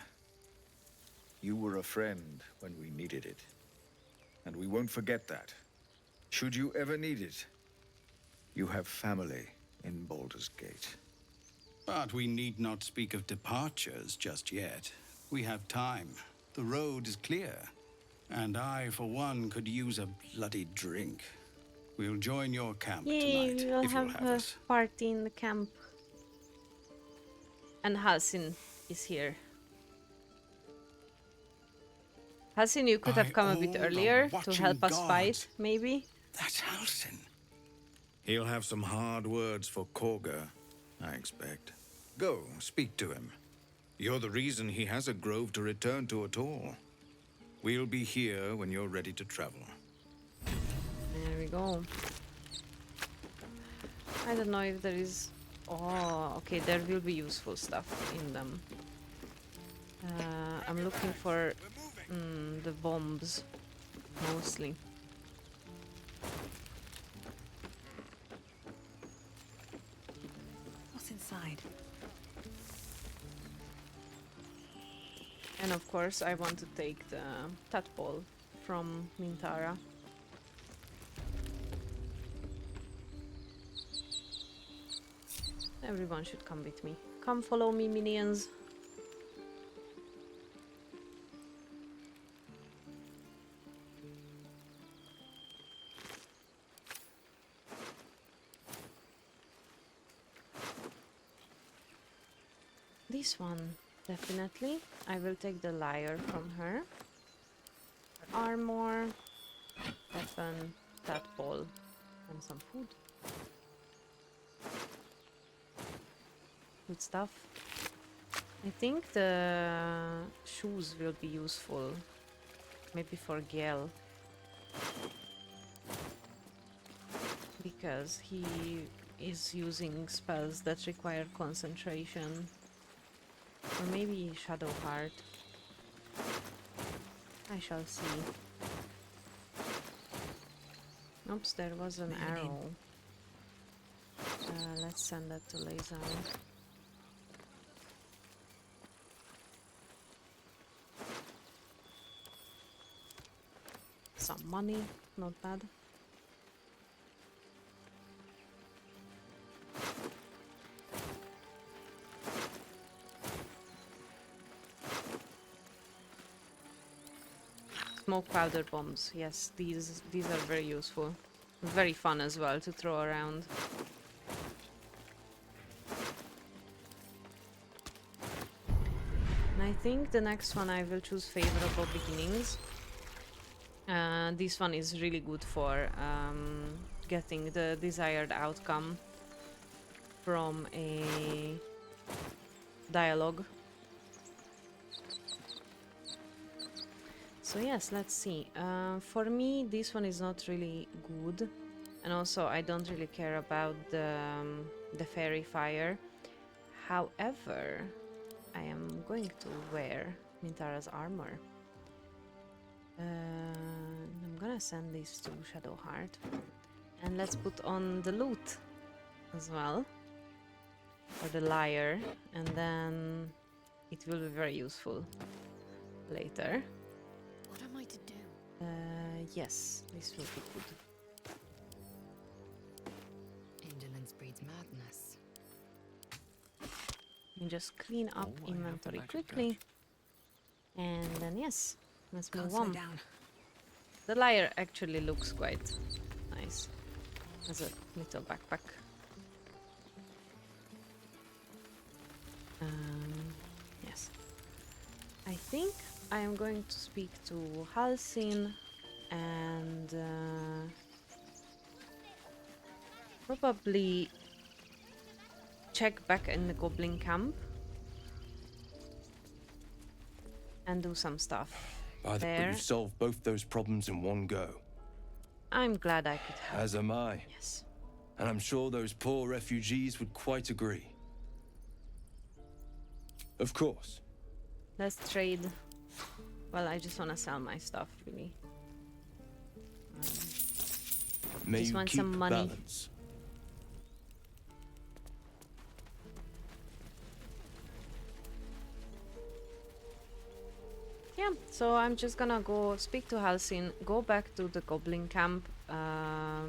You were a friend when we needed it. And we won't forget that. Should you ever need it, you have family in Baldur's Gate. But we need not speak of departures just yet. We have time. The road is clear. And I, for one, could use a bloody drink. We'll join your camp Yay, tonight, we will if you'll have have a us. party in the camp. And Halsin is here. Halsin, you could have come a bit all the earlier to watching help us gods. fight, maybe. That's Halsin. He'll have some hard words for Korga, I expect. Go, speak to him. You're the reason he has a grove to return to at all. We'll be here when you're ready to travel. There we go. I don't know if there is... Oh, okay, there will be useful stuff in them. I'm looking for the bombs, mostly. What's inside? And of course, I want to take the tadpole from Mintara. Everyone should come with me. Come follow me, minions. This one, definitely. I will take the lyre from her. Armor, weapon, tadpole, and some food. Good stuff. I think the shoes will be useful. Maybe for Gale. Because he is using spells that require concentration. Or maybe Shadowheart. I shall see. Oops, there was an arrow. Let's send that to Laser. Some money, not bad. Smoke powder bombs, yes, these are very useful. Very fun as well to throw around. And I think the next one I will choose Favorable Beginnings. This one is really good for getting the desired outcome from a dialogue. So yes, let's see. For me, this one is not really good, and also I don't really care about the fairy fire. However, I am going to wear Mintara's armor. I'm gonna send this to Shadowheart, and let's put on the loot as well, or the lyre, and then it will be very useful later. What am I to do? Yes, this will be good. Indolence breeds madness. Let me just clean up inventory quickly. And then yes, let's move on. Down. The lyre actually looks quite nice as a little backpack. Yes. I think I am going to speak to Halsin and probably check back in the goblin camp and do some stuff Either there. you've solved both those problems in one go. I'm glad I could help. As am I. Yes. And I'm sure those poor refugees would quite agree. Of course. Let's trade. Well, I just want to sell my stuff, really. May Just you want keep some money. balance. Yeah, so I'm just gonna go speak to Halsin, go back to the goblin camp.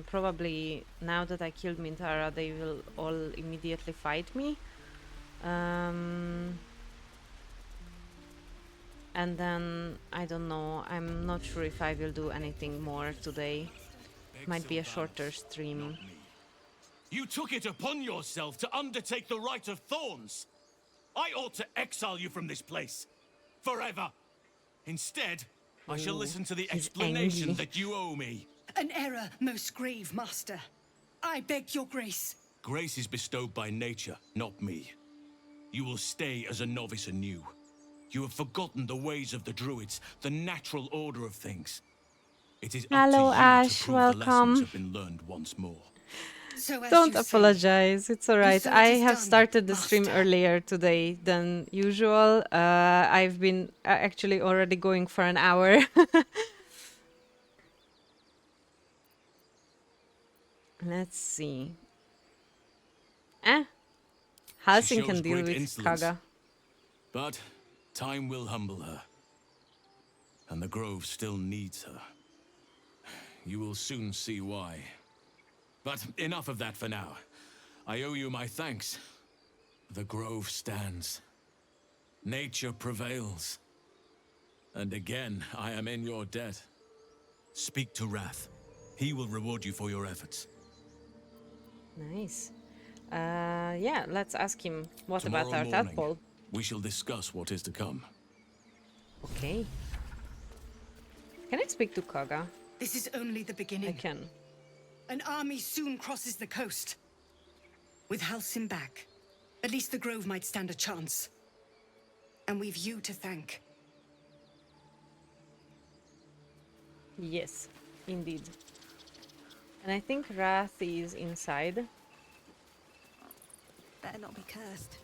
Probably now that I killed Mintara, they will all immediately fight me. And then, I don't know, I'm not sure if I will do anything more today. Might be a shorter stream. You took it upon yourself to undertake the Rite of Thorns. I ought to exile you from this place. Forever. Instead, I shall listen to the explanation angry. that you owe me. An error, most grave master. I beg your grace. Grace is bestowed by nature, not me. You will stay as a novice anew. You have forgotten the ways of the druids, the natural order of things. It is Hello, up to you Ash, to prove the lessons welcome. have been learned once more. So as Don't you apologize, it's alright. so it I is have done, started the stream master. earlier today than usual. I've been actually already going for an hour. Let's see. She Halsing shows can deal great with insolence. Kaga. But time will humble her. And the Grove still needs her. You will soon see why. But enough of that for now. I owe you my thanks. The Grove stands. Nature prevails. And again, I am in your debt. Speak to Wrath. He will reward you for your efforts. Nice. Yeah, let's ask him what Tomorrow about our morning, tadpole. we shall discuss what is to come. Okay. Can I speak to Kaga? This is only the beginning. I can. An army soon crosses the coast. With Halsin back, at least the Grove might stand a chance. And we've you to thank. Yes, indeed. And I think Wrath is inside. Better not be cursed.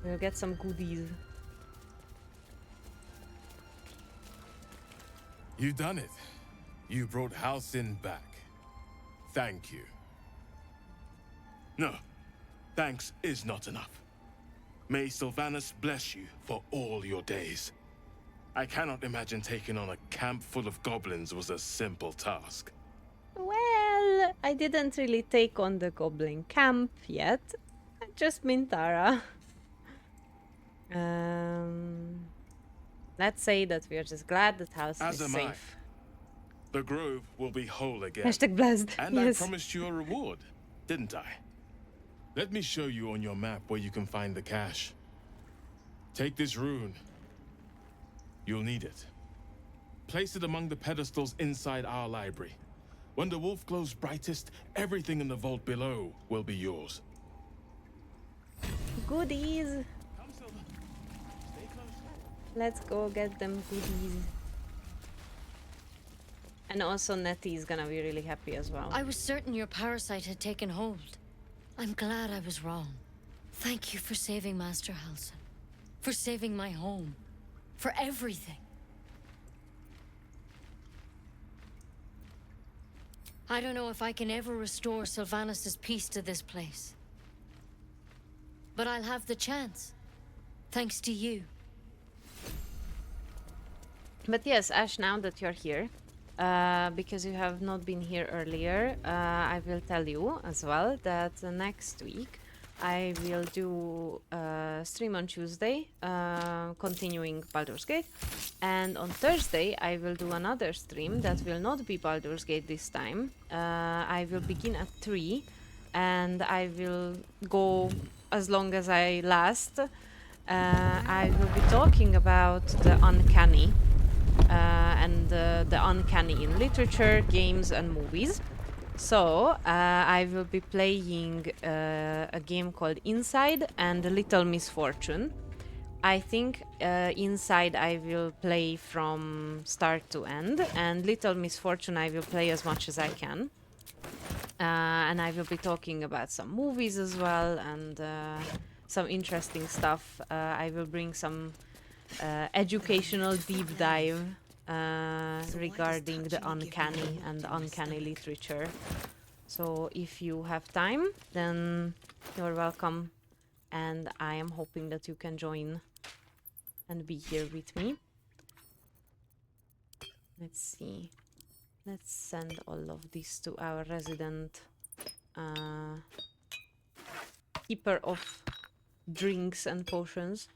We'll get some goodies. You've done it. You brought Halsin back. Thank you. No, thanks is not enough. May Sylvanas bless you for all your days. I cannot imagine taking on a camp full of goblins was a simple task. Well, I didn't really take on the goblin camp yet. Just Mintara. Let's say that we are just glad that house As is am I. safe. The Grove will be whole again. Hashtag blessed. And Yes. I promised you a reward, didn't I? Let me show you on your map where you can find the cache. Take this rune. You'll need it. Place it among the pedestals inside our library. When the wolf glows brightest, everything in the vault below will be yours. Goodies. Let's go get them goodies. And also Nettie is gonna be really happy as well. I was certain your parasite had taken hold. I'm glad I was wrong. Thank you for saving Master Halsin. For saving my home. For everything. I don't know if I can ever restore Sylvanas' peace to this place. But I'll have the chance. Thanks to you. But yes, Ash, now that you're here, because you have not been here earlier, I will tell you as well that next week I will do a stream on Tuesday, continuing Baldur's Gate, and on Thursday I will do another stream that will not be Baldur's Gate this time. I will begin at 3 and I will go as long as I last. I will be talking about the uncanny and the uncanny in literature, games and movies. So I will be playing a game called Inside and Little Misfortune. I think Inside I will play from start to end, and Little Misfortune I will play as much as I can. And I will be talking about some movies as well, and some interesting stuff. I will bring some educational deep dive regarding the uncanny and uncanny literature. So if you have time, then you're welcome, and I am hoping that you can join and be here with me. Let's see. Let's send all of this to our resident keeper of drinks and potions.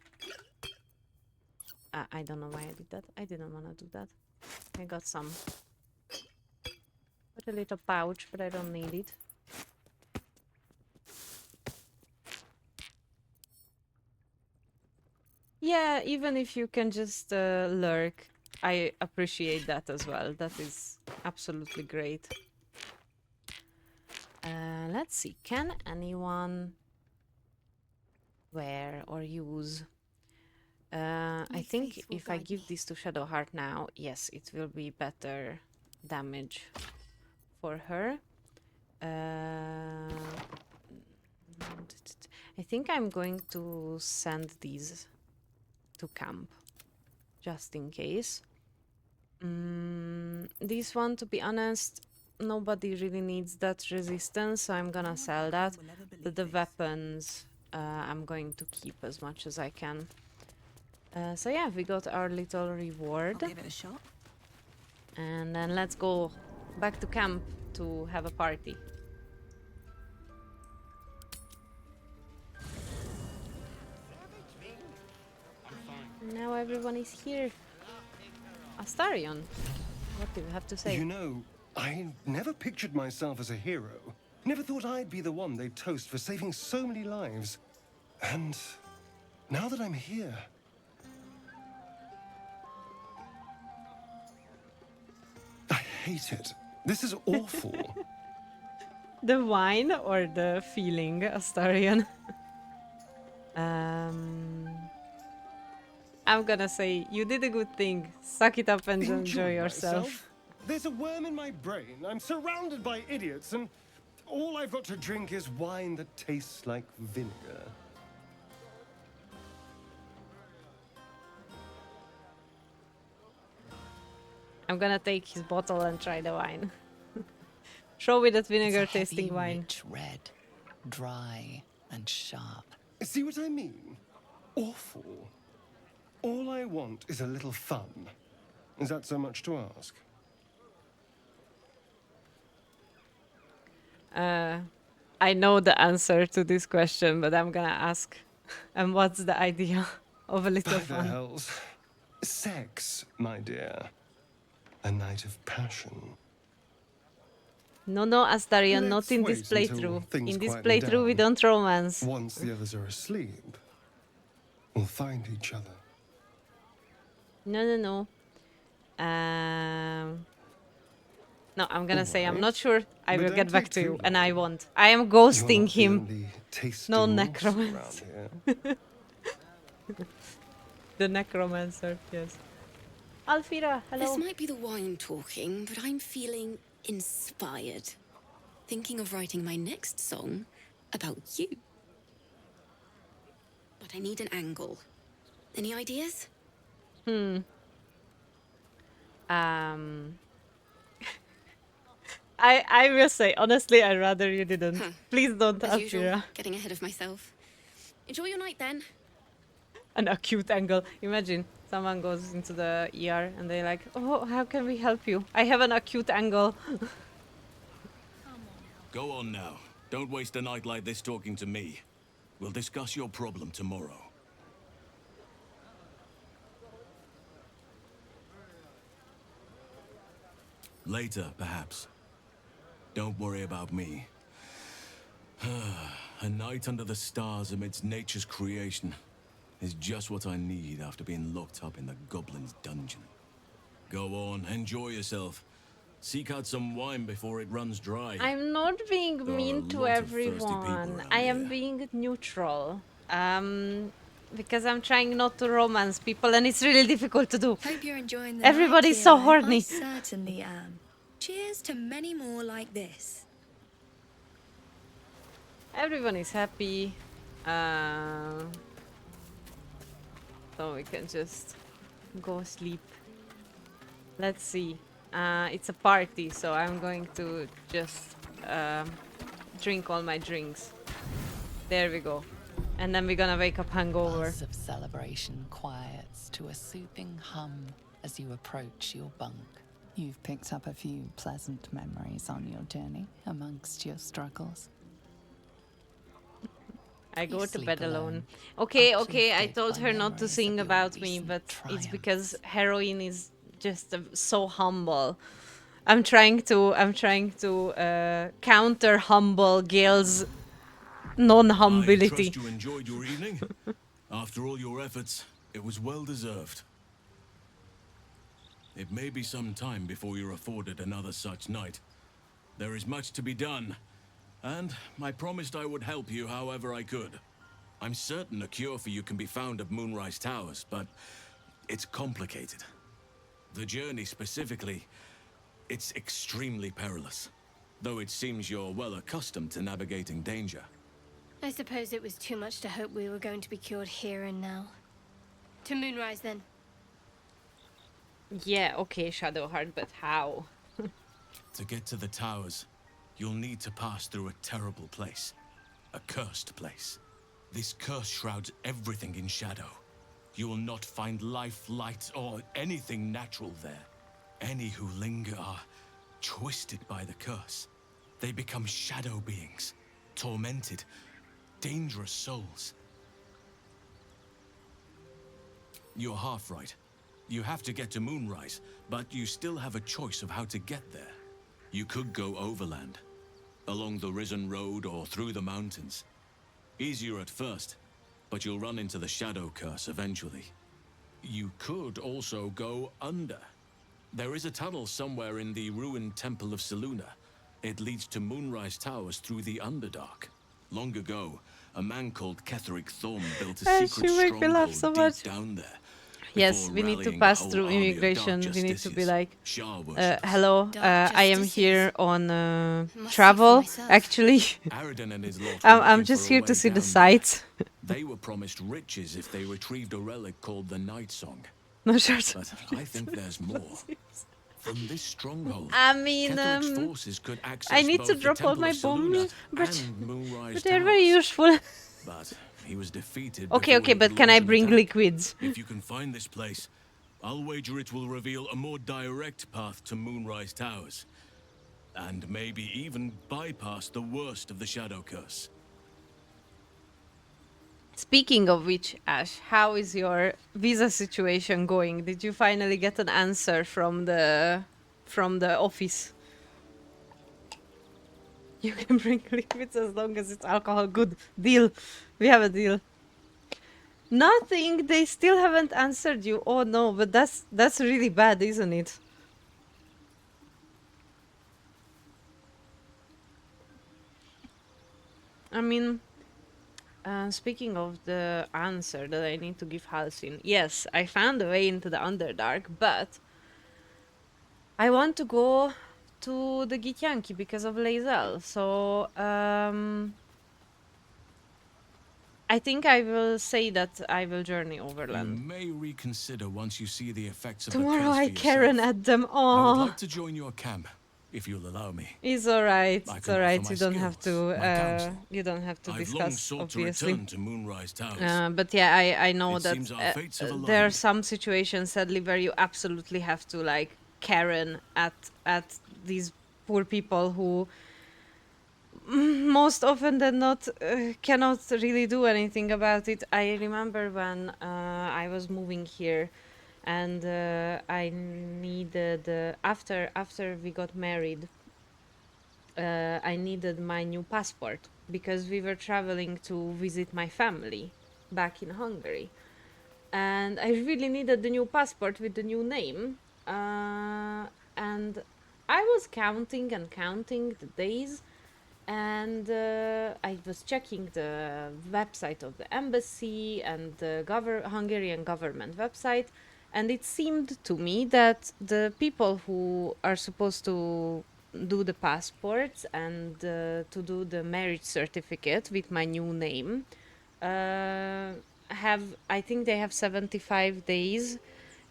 I don't know why I did that. I didn't want to do that. I got some. Put a little pouch, but I don't need it. Yeah, even if you can just lurk, I appreciate that as well. That is absolutely great. Let's see. Can anyone wear or use? I think if I give this to Shadowheart now, yes, it will be better damage for her. I think I'm going to send these to camp, just in case. This one, to be honest, nobody really needs that resistance, so I'm gonna sell that. But the weapons, I'm going to keep as much as I can. So yeah, we got our little reward. I'll give it a shot. And then let's go back to camp to have a party. Now everyone is here. Astarion, what do you have to say? You know, I never pictured myself as a hero. Never thought I'd be the one they'd toast for saving so many lives. And now that I'm here... I hate it. This is awful. The wine or the feeling, Astarion? I'm gonna say you did a good thing. Suck it up and enjoy yourself. Myself? There's a worm in my brain. I'm surrounded by idiots, and all I've got to drink is wine that tastes like vinegar. I'm gonna take his bottle and try the wine. Show me that vinegar tasting wine. Rich red, dry and sharp. See what I mean? Awful. All I want is a little fun. Is that so much to ask? I know the answer to this question, but I'm gonna ask. And what's the idea of a little By the fun? hells. Sex, my dear. A night of passion. No, Astarion, not Let's in this wait until playthrough. things In this quieten playthrough, we down. don't romance. Once the others are asleep, we'll find each other. No. No, I'm gonna say I'm not sure. I But will don't get back take to too you, and I won't. I am ghosting him. No necromancer. The necromancer, yes. Alfira, hello. This might be the wine talking, but I'm feeling inspired. Thinking of writing my next song about you. But I need an angle. Any ideas? I will say, honestly, I'd rather you didn't. Please don't, As usual, Alfira. getting ahead of myself. Enjoy your night then. An acute angle. Imagine someone goes into the ER and they're like, oh, how can we help you? I have an acute angle. Go on now. Don't waste a night like this talking to me. We'll discuss your problem tomorrow. Later, perhaps. Don't worry about me. A night under the stars amidst nature's creation is just what I need after being locked up in the goblin's dungeon. Go on, enjoy yourself. Seek out some wine before it runs dry. I'm not being There are mean a to lot of thirsty people everyone. around I am here. being neutral. Because I'm trying not to romance people and it's really difficult to do. Hope you're enjoying the Everybody's night, so hero. horny. I certainly am. Cheers to many more like this. Everyone is happy. So we can just go sleep. Let's see. It's a party, so I'm going to just drink all my drinks. There we go. And then we're gonna wake up hungover. Buzz of celebration quiets to a soothing hum as you approach your bunk. You've picked up a few pleasant memories on your journey amongst your struggles. I go You to sleep bed alone, alone. Okay, okay, I uplifted told by her not to memories sing of your about me, recent but it's triumphs. because heroine is just so humble. I'm trying to counter humble Gale's I non-humility. trust you enjoyed your evening. After all your efforts, it was well deserved. It may be some time before you're afforded another such night. There is much to be done, and I promised I would help you however I could. I'm certain a cure for you can be found at Moonrise Towers, but it's complicated. The journey specifically, it's extremely perilous, though it seems you're well accustomed to navigating danger. I suppose it was too much to hope we were going to be cured here and now. To Moonrise, then. Yeah, okay, Shadowheart, but how? To get to the towers, you'll need to pass through a terrible place. A cursed place. This curse shrouds everything in shadow. You will not find life, light, or anything natural there. Any who linger are twisted by the curse. They become shadow beings, tormented, dangerous souls. You're half right. You have to get to Moonrise, but you still have a choice of how to get there. You could go overland, along the Risen Road or through the mountains. Easier at first, but you'll run into the Shadow Curse eventually. You could also go under. There is a tunnel somewhere in the ruined Temple of Seluna. It leads to Moonrise Towers through the Underdark. Long ago, a man called Ketheric Thorm built a secret She make me laugh stronghold so deep much. down there. Yes, before we need to rallying the pass whole through army of immigration. dark We need to be justiciars, like, Shah worshippers. hello, Dark I am justiciars. here on Must see for travel, myself. actually. Aridin and his lot were I'm looking just for a here to way see the down sights. there. They were promised riches if they retrieved a relic called the Night Song. No, shut But I think there's more. From this stronghold, I mean, Ketheric's forces could access I need both to the drop all Temple my of Seluna bombs, but and Moonrise they're very Towers. useful. But he was defeated. Okay, before okay, he but could can I launch an bring attack. liquids? If you can find this place, I'll wager it will reveal a more direct path to Moonrise Towers. And maybe even bypass the worst of the Shadow Curse. Speaking of which, Ash, how is your visa situation going? Did you finally get an answer from the office? You can bring liquids as long as it's alcohol. Good deal. We have a deal. Nothing. They still haven't answered you. Oh no, but that's really bad, isn't it? I mean, speaking of the answer that I need to give Halcyon, yes, I found a way into the Underdark, but I want to go to the Githyanki because of Lae'zel. So, I think I will say that I will journey You overland. may reconsider once you see the effects of Tomorrow the curse I for Karen yourself. at them. I would Oh, like to join your camp, if you'll allow me. it's alright. I It's can offer alright. my You don't have skills, to. my counsel. You don't have to I've long discuss, sought obviously. to return to Moonrise Towers. But yeah, I know It that seems our fates have there are aligned. some situations, sadly, where you absolutely have to like Karen at these poor people who most often than not cannot really do anything about it. I remember when I was moving here, and I needed after we got married. I needed my new passport because we were traveling to visit my family back in Hungary. And I really needed the new passport with the new name. And I was counting and counting the days, and I I was checking the website of the embassy and the Hungarian government website, and it seemed to me that the people who are supposed to do the passports and to do the marriage certificate with my new name have, I think they have 75 days,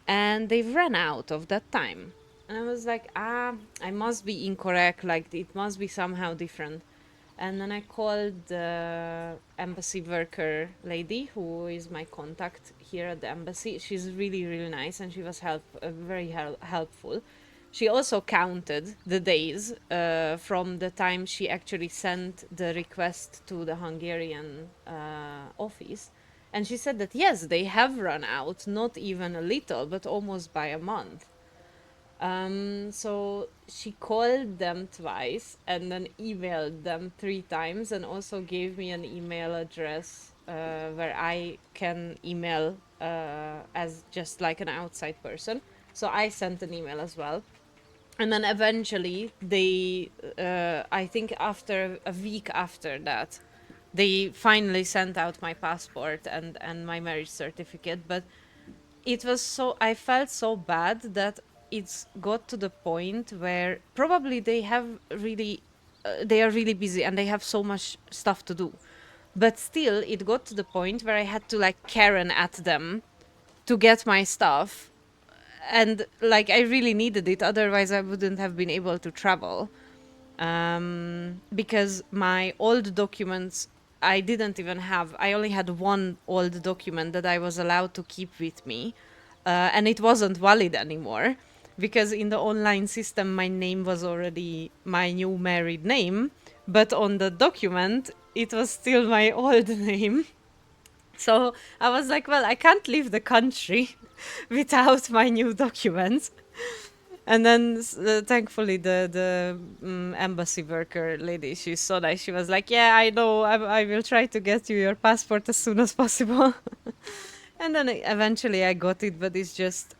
and they've run out of that time. And I was like, I must be incorrect, like it must be somehow different. And then I called the embassy worker lady, who is my contact here at the embassy. She's really, really nice, and she was very helpful. She also counted the days from the time she actually sent the request to the Hungarian office. And she said that yes, they have run out, not even a little, but almost by a month. So she called them twice and then emailed them 3 times, and also gave me an email address where I can email as just like an outside person. So I sent an email as well. And then eventually they, I think after a week after that, they finally sent out my passport and my marriage certificate. But it was so, I felt so bad that it's got to the point where probably they have really, they are really busy and they have so much stuff to do. But still, it got to the point where I had to like Karen at them to get my stuff. And like I really needed it, otherwise I wouldn't have been able to travel. Because my old documents I didn't even have. I only had one old document that I was allowed to keep with me, and it wasn't valid anymore because in the online system my name was already my new married name, but on the document it was still my old name. So I was like, well, I can't leave the country without my new documents. And then thankfully the embassy worker lady, she's so nice. She was like, yeah, I know, I will try to get you your passport as soon as possible. And then eventually I got it, but it's just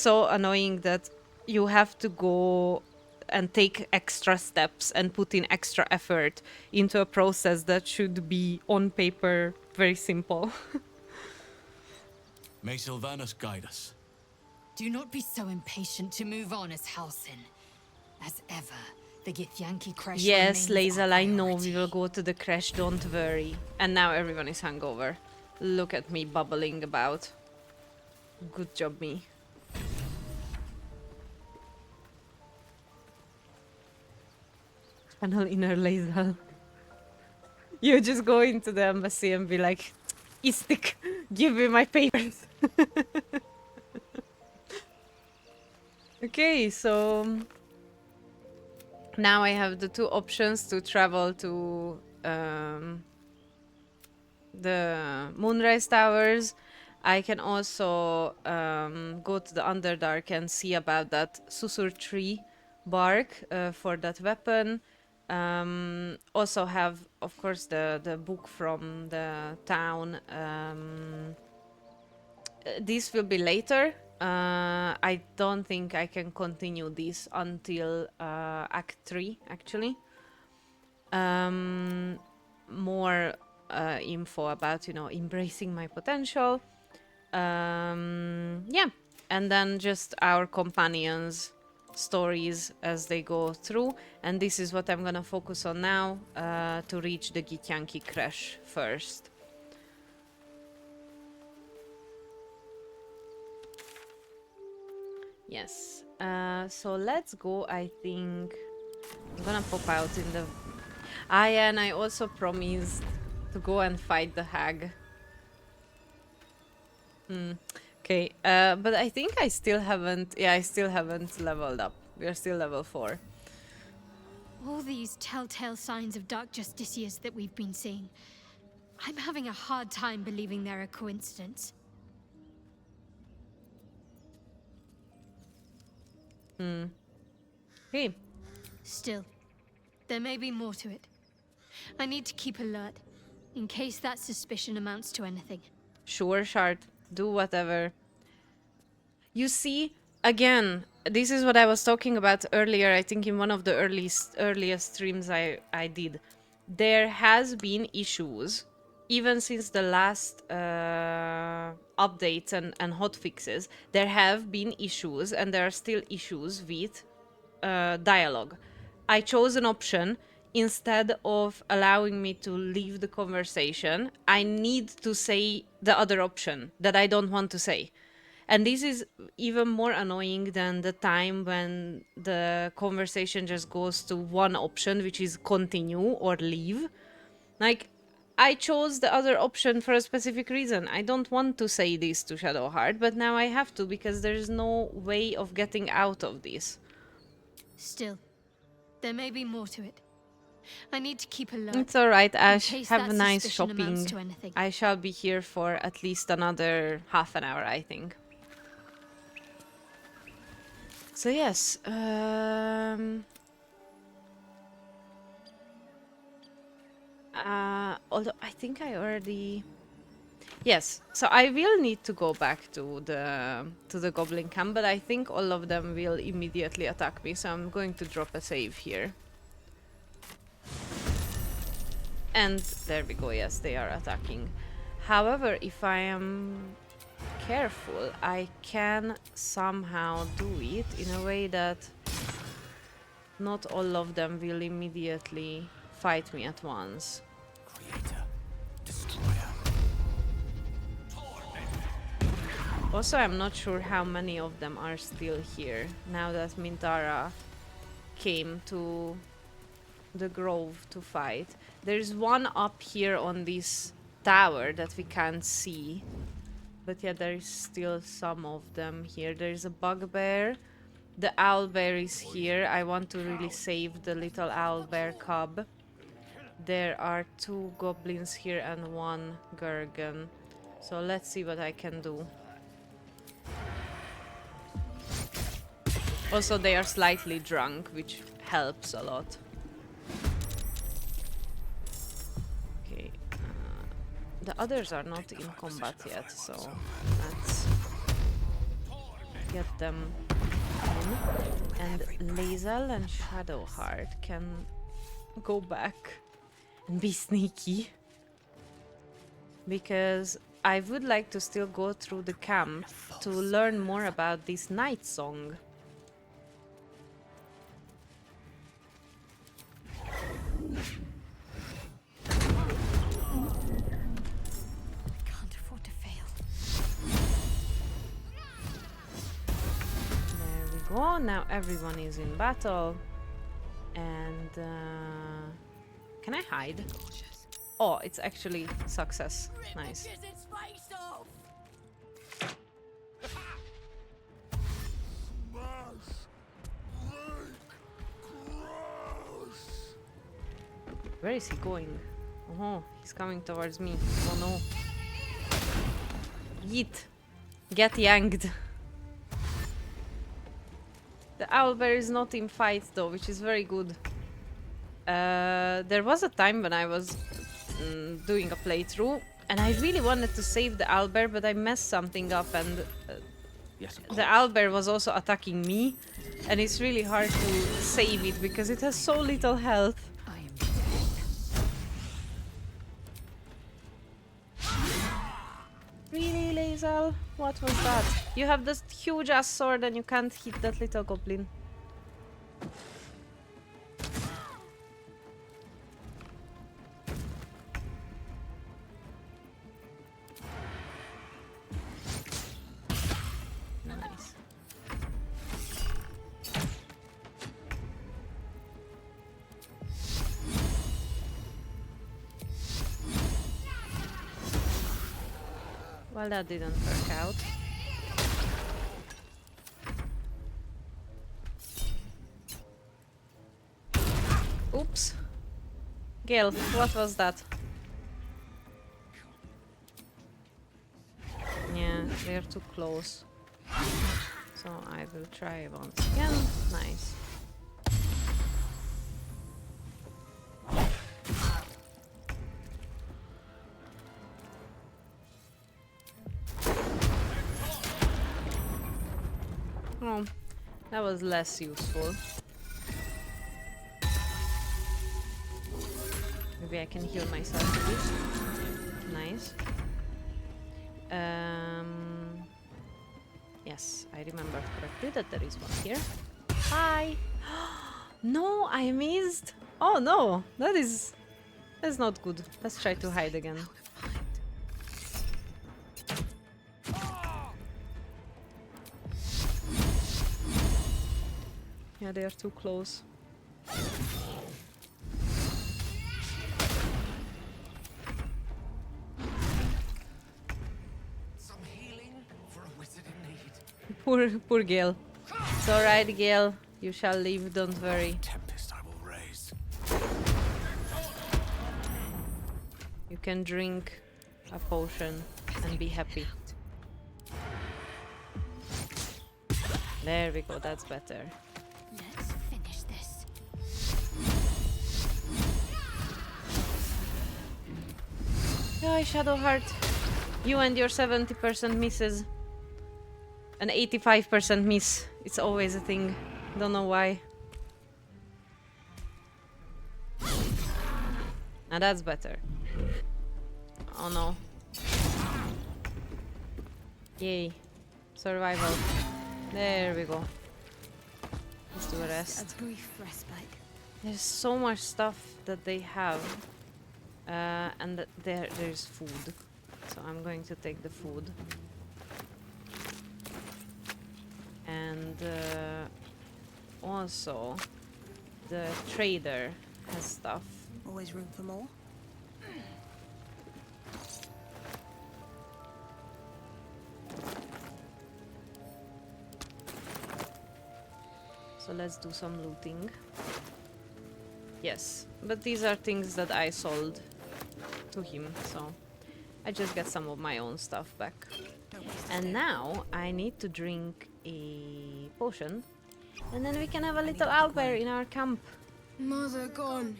so annoying that you have to go and take extra steps and put in extra effort into a process that should be on paper very simple. May Sylvanus guide us. Do not be so impatient to move on as Halsin. As ever, the Githyanki crash Yes, remains our Lae'zel, I know priority. we will go to the crash, don't worry. And now everyone is hungover. Look at me bubbling about. Good job, me. Channel inner Lae'zel. You just go into the embassy and be like, Istik, give me my papers. Okay, so now I have the 2 options to travel to the Moonrise Towers. I can also go to the Underdark and see about that Susur tree bark for that weapon. Also have, of course, the book from the town. This will be later. I don't think I can continue this until Act 3, actually. More info about, you know, embracing my potential. Yeah, and then just our companions' stories as they go through. And this is what I'm gonna focus on now to reach the Githyanki crash first. Yes, so let's go. I think I'm gonna pop out in the... Ah, yeah, and I also promised to go and fight the hag. Okay, but I think I still haven't... Yeah, I still haven't leveled up. We are still level 4. All these telltale signs of dark justiciars that we've been seeing. I'm having a hard time believing they're a coincidence. Hey. Still, there may be more to it. I need to keep alert, in case that suspicion amounts to anything. Sure, Shard. Do whatever. You see, again, this is what I was talking about earlier, I think in one of the earliest streams I did. There has been issues, even since the last updates and hotfixes, there have been issues, and there are still issues with dialogue. I chose an option instead of allowing me to leave the conversation. I need to say the other option that I don't want to say. And this is even more annoying than the time when the conversation just goes to one option, which is continue or leave. Like, I chose the other option for a specific reason. I don't want to say this to Shadowheart, but now I have to because there's no way of getting out of this. Still, there may be more to it. I need to keep alert. It's alright, Ash. In case Have that nice suspicion amounts shopping. to anything. I shall be here for at least another half an hour, I think. So yes, although I think I already... Yes, so I will need to go back to the goblin camp, but I think all of them will immediately attack me, so I'm going to drop a save here. And there we go, yes, they are attacking. However, if I am careful, I can somehow do it in a way that not all of them will immediately fight me at once. Creator, destroyer. Also, I'm not sure how many of them are still here now that Mintara came to the grove to fight. There's one up here on this tower that we can't see. But yeah, there is still some of them here. There's a bugbear. The owlbear is here. I want to really save the little owlbear cub. There are 2 goblins here and 1 Gurgan. So let's see what I can do. Also, they are slightly drunk, which helps a lot. Okay. The others are not in combat yet, so let's get them in. And Lae'zel and Shadowheart can go back and be sneaky. Because I would like to still go through the camp to learn more about this night song. Oh, now everyone is in battle. And can I hide? Oh, it's actually success. Nice. Where is he going? Oh, he's coming towards me. Oh no. Yeet. Get yanked. The owlbear is not in fight though, which is very good. There was a time when I was doing a playthrough and I really wanted to save the owlbear, but I messed something up and the owlbear was also attacking me, and it's really hard to save it because it has so little health. Really, Lae'zel? What was that? You have this huge ass sword and you can't hit that little goblin. Nice. Well, that didn't work out. Oops. Gale, what was that? Yeah, they're too close. So I will try once again. Nice. Oh, That was less useful. Maybe I can heal myself a bit. Nice. Yes, I remembered correctly that there is one here. Hi! No, I missed! Oh no! That's not good. Let's try to hide again. Yeah, they are too close. Some healing for a wizard in need. Poor Gale. It's alright, Gale. You shall live, don't worry. Tempest I will raise. You can drink a potion and be happy. There we go, that's better. Let's finish this. Oh, Shadowheart. You and your 70% misses. An 85% miss. It's always a thing. Don't know why. Now that's better. Oh no. Yay. Survival. There we go. Let's do a rest. A brief respite. There's so much stuff that they have. And that there's food. So I'm going to take the food. And also the trader has stuff. Always room for more. So let's do some looting. Yes, but these are things that I sold to him, so I just get some of my own stuff back. And now I need to drink a potion, and then we can have a little owlbear in our camp. Mother gone.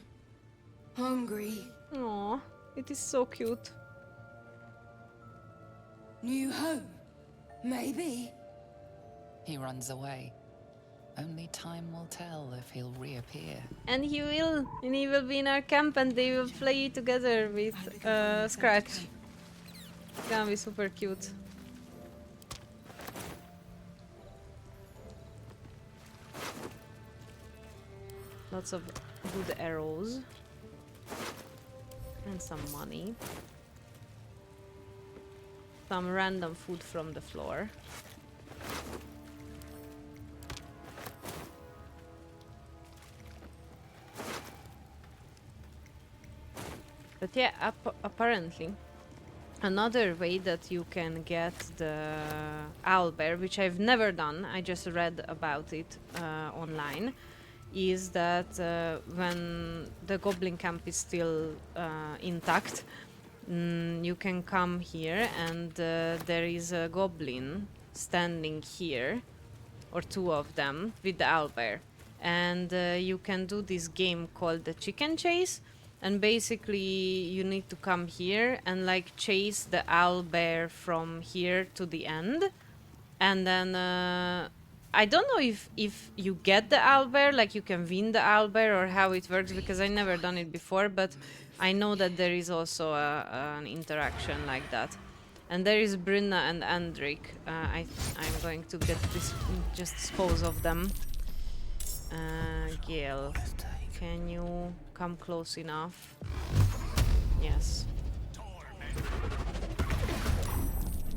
Hungry. Aww, it is so cute. New home? Maybe. He runs away. Only time will tell if he'll reappear. And he will be in our camp, and they will play together with Scratch. It's gonna be super cute. Lots of good arrows. And some money. Some random food from the floor. But yeah, apparently another way that you can get the owlbear, which I've never done, I just read about it online, is that when the goblin camp is still intact, you can come here and there is a goblin standing here, or two of them, with the owlbear. And you can do this game called the chicken chase. And basically, you need to come here and like chase the owlbear from here to the end. And then I don't know if you get the owlbear, like you can win the owlbear, or how it works, because I never done it before. But I know that there is also an interaction like that. And there is Brynna and Andrik. I'm going to get this, just dispose of them. Gale, can you come close enough? Yes.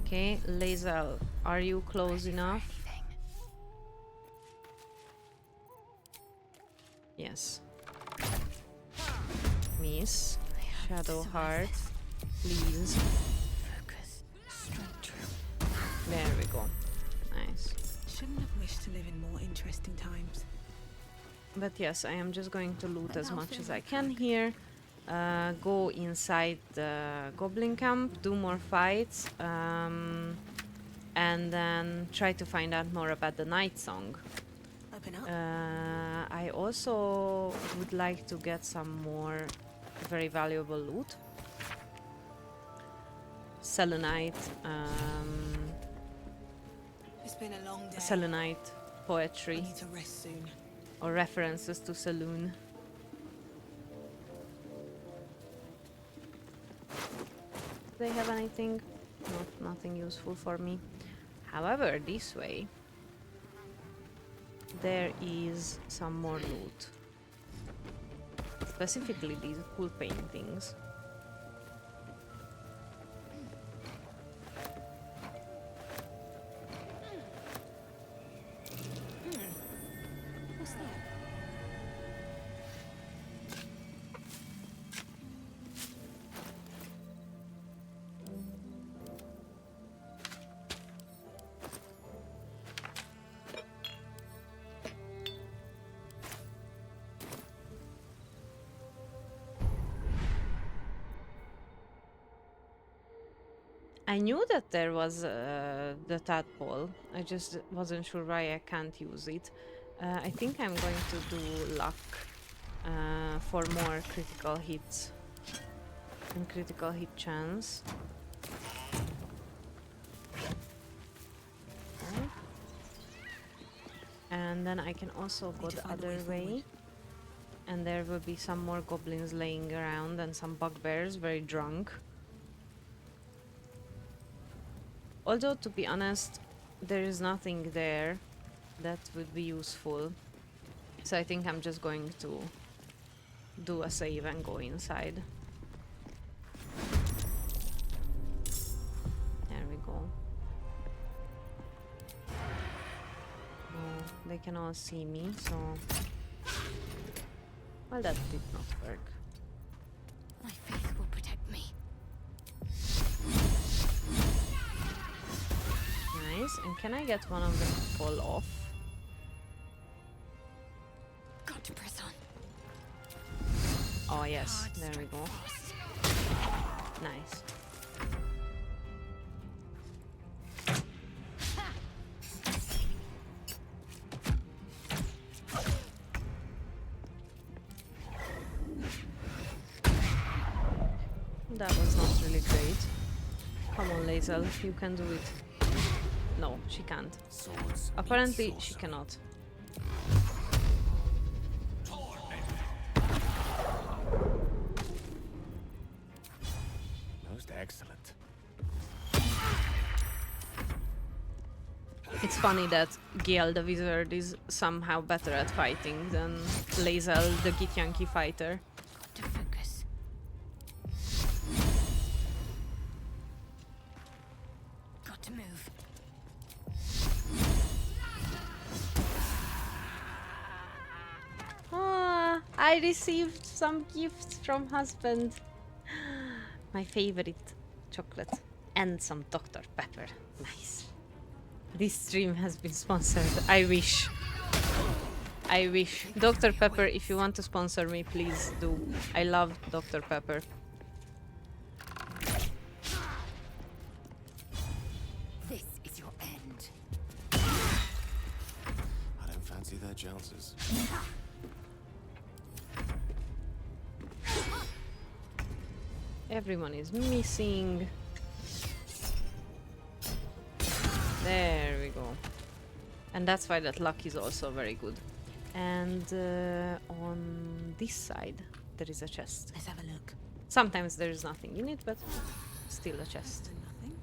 Okay, Lae'zel, are you close enough? Yes. Miss. Shadowheart, please. There we go. Nice. Shouldn't have wished to live in more interesting times. But yes, I am just going to loot as much as I can here. Go inside the goblin camp, do more fights, and then try to find out more about the night song. I also would like to get some more very valuable loot. Selenite, It's been a long day. Selenite poetry I need to rest soon. or references to saloon. Do they have anything? No, nothing useful for me. However, this way there is some more loot. Specifically these cool paintings. What's that? I knew that there was the tadpole. I just wasn't sure why I can't use it. I think I'm going to do luck for more critical hits and critical hit chance. Okay. And then I can also go the other way. And there will be some more goblins laying around and some bugbears very drunk. Although, to be honest, there is nothing there that would be useful. So I think I'm just going to do a save and go inside. There we go. Oh, they can all see me, so... Well, that did not work. My faith will protect me. Nice. And can I get one of them to fall off? Got to press on. Oh yes, there we go. Nice. That was not really great. Come on, Lae'zel, you can do it. No, she can't. Apparently, she cannot. Most excellent. It's funny that Gale the wizard is somehow better at fighting than Lae'zel the Githyanki fighter. Got to focus. Got to move. Ah, I received some gifts from husband. My favorite chocolate and some Dr. Pepper. Nice. This stream has been sponsored. I wish. I wish. Dr. Pepper, if you want to sponsor me, please do. I love Dr. Pepper. This is your end. I don't fancy their chances. Everyone is missing. There we go. And that's why that luck is also very good. And on this side, there is a chest. Let's have a look. Sometimes there is nothing in it, but still a chest. Nothing.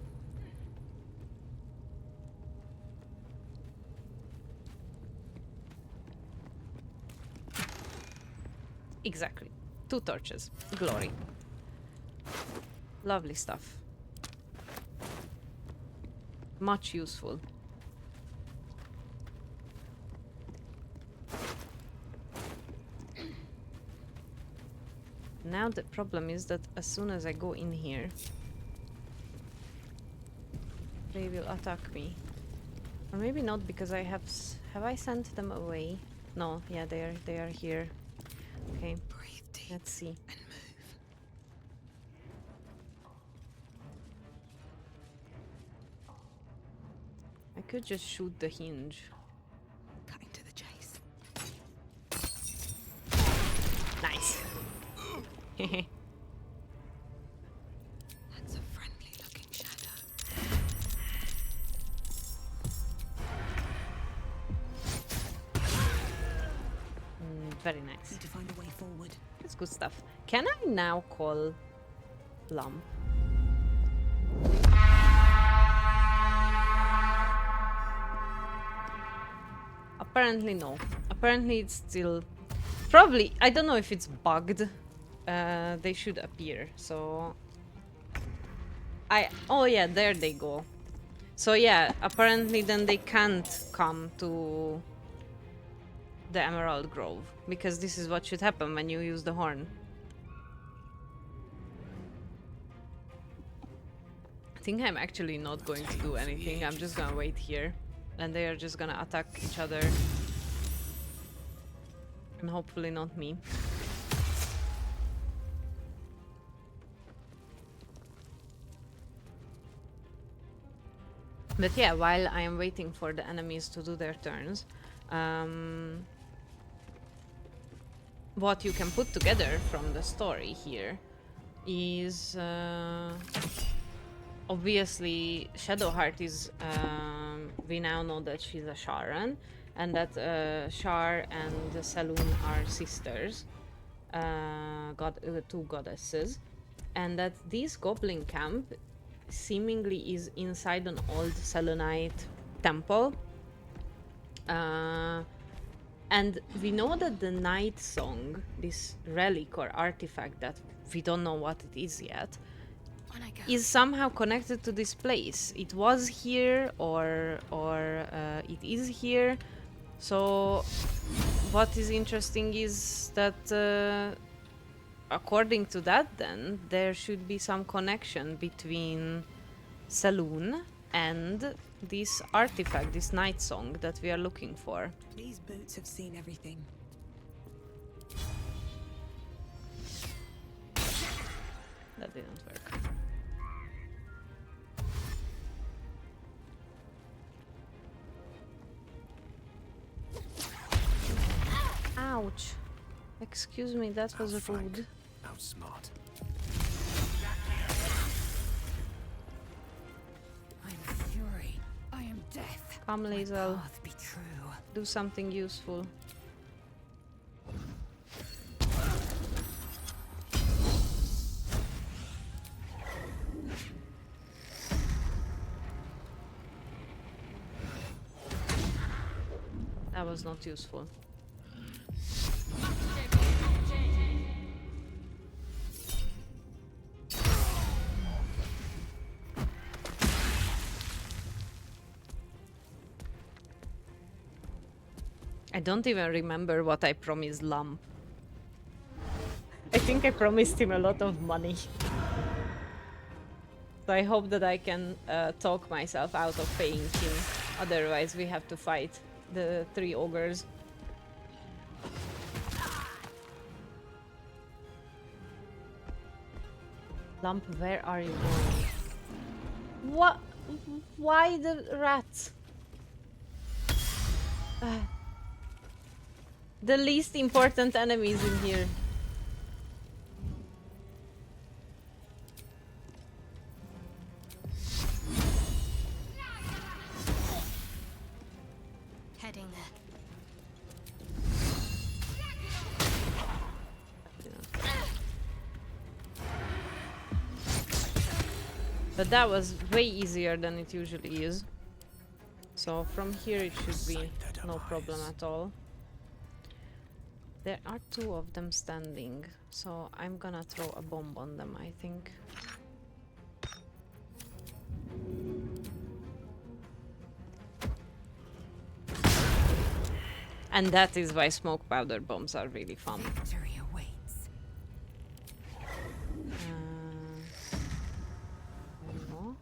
Exactly. 2 torches. Glory. Lovely stuff. Much useful. Now the problem is that as soon as I go in here, they will attack me. Or maybe not, because I have I sent them away? No, yeah, they are here. Okay. Breathe deep. Let's see. And move. I could just shoot the hinge. Cutting to the chase. Nice. That's a friendly looking shadow. That's good stuff. Can I now call Lump? Apparently no. Apparently it's still... Probably, I don't know if it's bugged. They should appear, so... Oh yeah, there they go. So yeah, apparently then they can't come to the Emerald Grove, because this is what should happen when you use the horn. I think I'm actually not going to do anything. I'm just gonna wait here, and they are just gonna attack each other. And hopefully not me. But yeah, while I am waiting for the enemies to do their turns, what you can put together from the story here is obviously Shadowheart is we now know that she's a Sharan, and that Shar and Saloon are sisters, two goddesses, and that this goblin camp seemingly is inside an old Selûnite temple. And we know that the Night Song, this relic or artifact that we don't know what it is yet, is somehow connected to this place. It was here, or it is here. So what is interesting is that according to that, then there should be some connection between Saloon and this artifact, this Night Song that we are looking for. These boots have seen everything. That didn't work. Ouch. Excuse me, that was rude. Outsmart. I'm fury. I am death. Come, Lae'zel. Path be true. Do something useful. That was not useful. I don't even remember what I promised Lump. I think I promised him a lot of money. So I hope that I can talk myself out of paying him. Otherwise we have to fight the 3 ogres. Lump, where are you going? What? Why the rats? The least important enemies in here. Heading there. But that was way easier than it usually is. So from here it should be no problem at all. There are 2 of them standing, so I'm gonna throw a bomb on them, I think. And that is why smoke powder bombs are really fun. Victory awaits. No.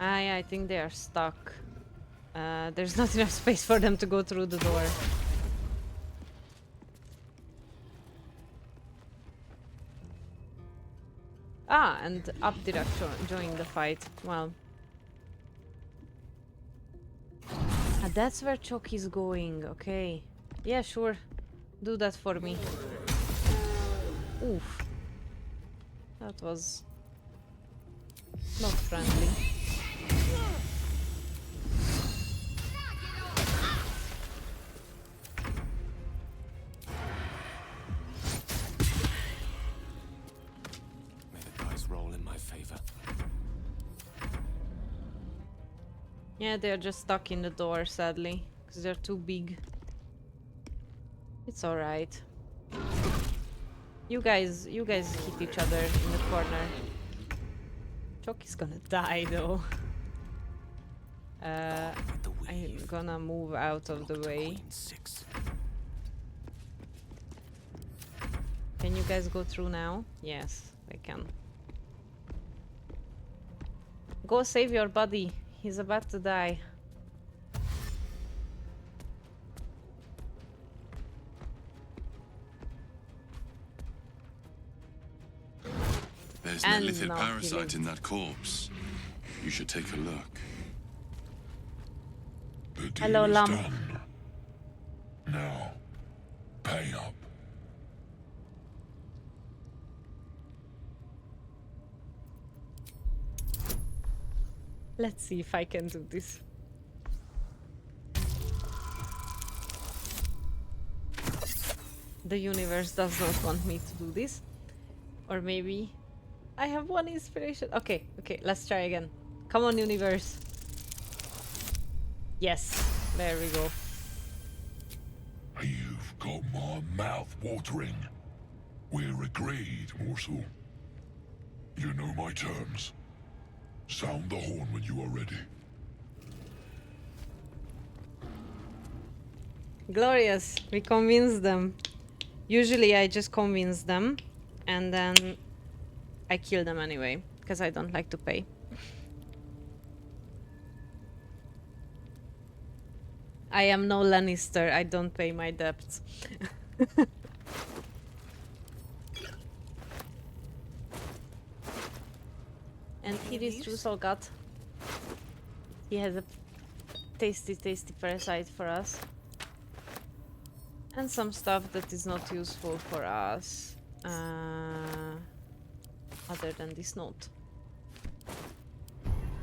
I think they are stuck. There's not enough space for them to go through the door. Ah, and Abdirak joined the fight. Well. Ah, that's where Chok is going, okay. Yeah, sure. Do that for me. Oof. That was not friendly. Yeah, they're just stuck in the door, sadly, because they're too big. It's alright. You guys hit each other in the corner. Choki's gonna die, though. I'm gonna move out of the way. Can you guys go through now? Yes, they can. Go save your buddy. He's about to die. There's an illithid parasite in that corpse. You should take a look. Hello, Lamb. Done. Now, pay up. Let's see if I can do this. The universe does not want me to do this. Or maybe I have one inspiration. Okay, let's try again. Come on, universe. Yes, there we go. You've got my mouth watering. We're agreed, morsel. You know my terms. Sound the horn when you are ready. Glorious, we convinced them. Usually I just convince them and then I kill them anyway, because I don't like to pay. I am no Lannister, I don't pay my debts. And here is Trusolgat. He has a tasty parasite for us. And some stuff that is not useful for us. Other than this note.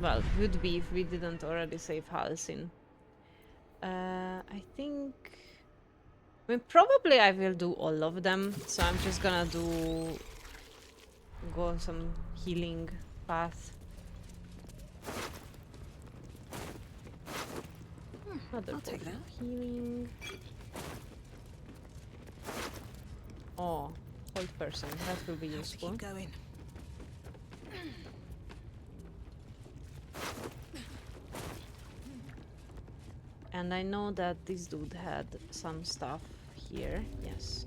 Well, would be if we didn't already save Halcyon. I think... I mean, probably I will do all of them. So I'm just gonna go some healing path. I'll take that. Healing. Oh, hold person. That will be useful. Keep going. And I know that this dude had some stuff here. Yes.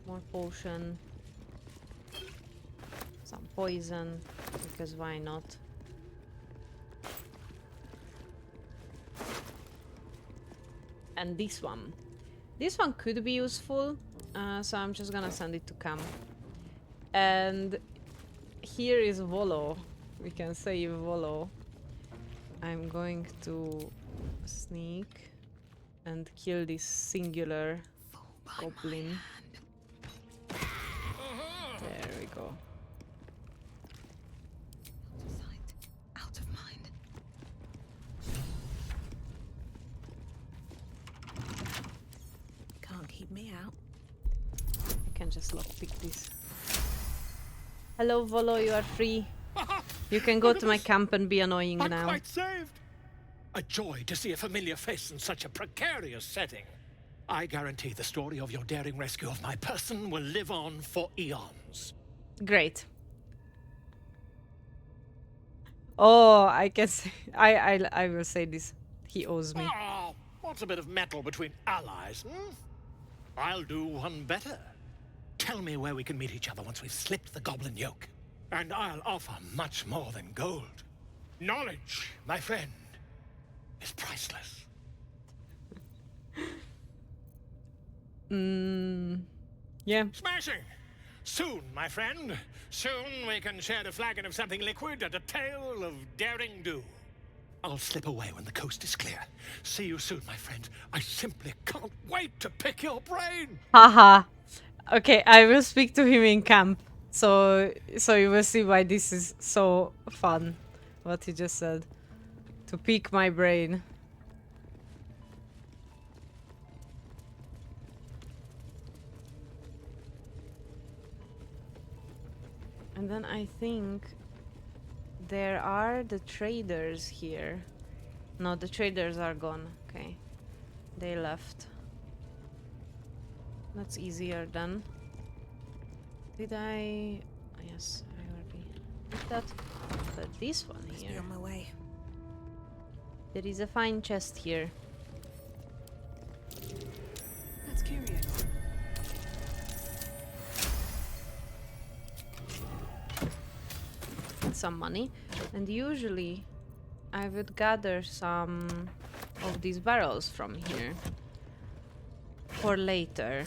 More potion. Some poison. Because why not? And this one. This one could be useful. So I'm just gonna send it to Cam. And here is Volo. We can save Volo. I'm going to sneak and kill this singular goblin. There we go. Out of mind. Can't keep me out. I can just lockpick this. Hello, Volo, you are free. You can go to my camp and be annoying I'm now. quite saved. A joy to see a familiar face in such a precarious setting. I guarantee the story of your daring rescue of my person will live on for eons. Great. Oh, I can say... I will say this. He owes me. Oh, what's a bit of metal between allies, hmm? I'll do one better. Tell me where we can meet each other once we've slipped the goblin yoke. And I'll offer much more than gold. Knowledge, my friend, is priceless. Yeah. Smashing! Soon, my friend. Soon we can share a flagon of something liquid and a tale of daring do. I'll slip away when the coast is clear. See you soon, my friend. I simply can't wait to pick your brain. Haha. Okay, I will speak to him in camp. So you will see why this is so fun. What he just said. To pick my brain. And then I think there are the traders here. No, the traders are gone. Okay. They left. That's easier then. Did I... Yes, I already did that. But this one Must be here... on my way. There is a fine chest here. That's curious. Some money. And usually I would gather some of these barrels from here for later.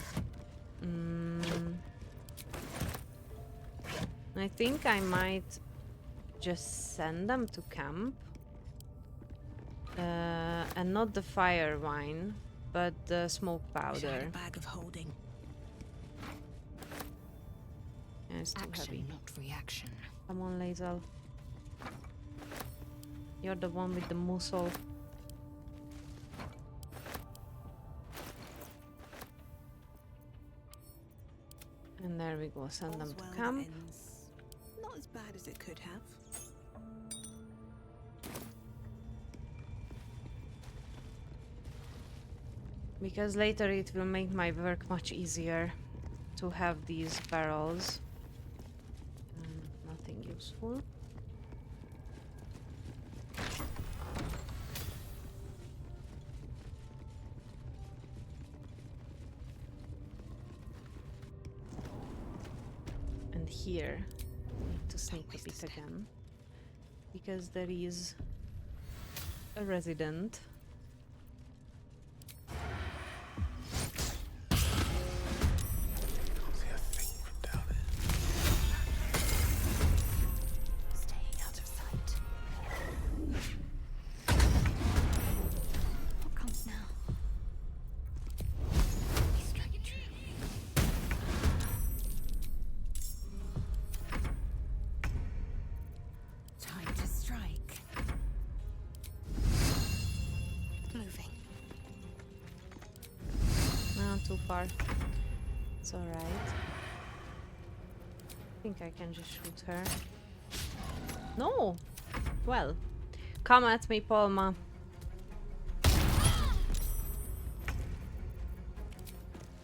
I think I might just send them to camp. And not the fire wine, but the smoke powder. A bag of holding. Yeah, it's too Action, heavy. not reaction. Come on, Lae'zel. You're the one with the muscle. And there we go, send them to camp. Not as bad as it could have. Because later it will make my work much easier to have these barrels. Nothing useful. And here, I need to sneak a bit again. Because there is a resident. Staying out of sight. What comes now? Strike it true. Time to strike. Moving. No, too far. It's alright. I think I can just shoot her. No! Well, come at me, Palma.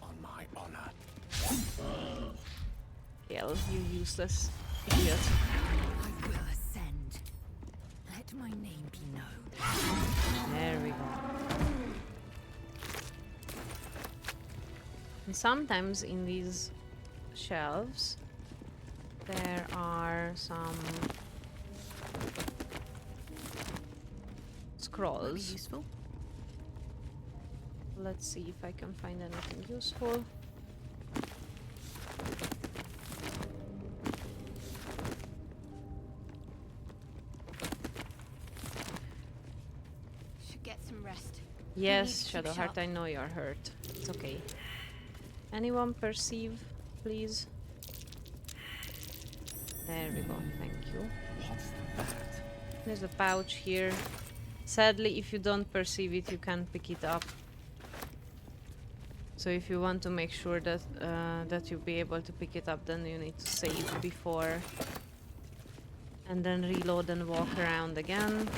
On my honor. Kill, you useless idiot. I will ascend. Let my name be known. There we go. And sometimes in these shelves there are some scrolls. Useful. Let's see if I can find anything useful. Should get some rest. Yes, keep Shadowheart, sharp. I know you're hurt. It's okay. Anyone perceive, please? There we go, thank you. There's a pouch here. Sadly, if you don't perceive it, you can't pick it up. So if you want to make sure that that you'll be able to pick it up, then you need to save before. And then reload and walk around again.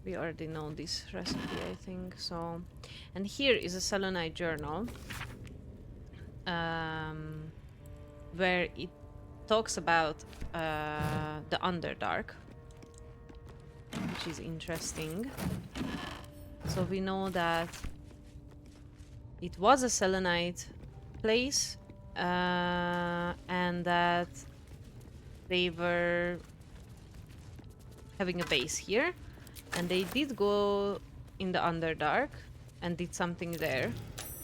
We already know this recipe, I think, so... And here is a Selenite journal. Where it talks about the Underdark. Which is interesting. So we know that it was a Selenite place. And that they were having a base here. And they did go in the Underdark and did something there,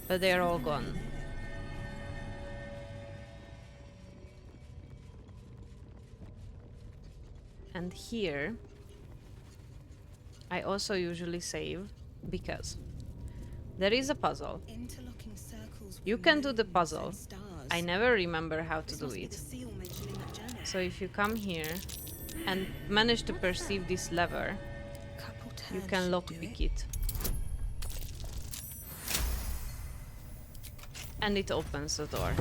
but they're all gone. And here, I also usually save because there is a puzzle. Interlocking circles. You can do the puzzle. I never remember how to This do must be it. the seal mentioned in that journal. So if you come here and manage to perceive this lever, you can lockpick it. And it opens the door,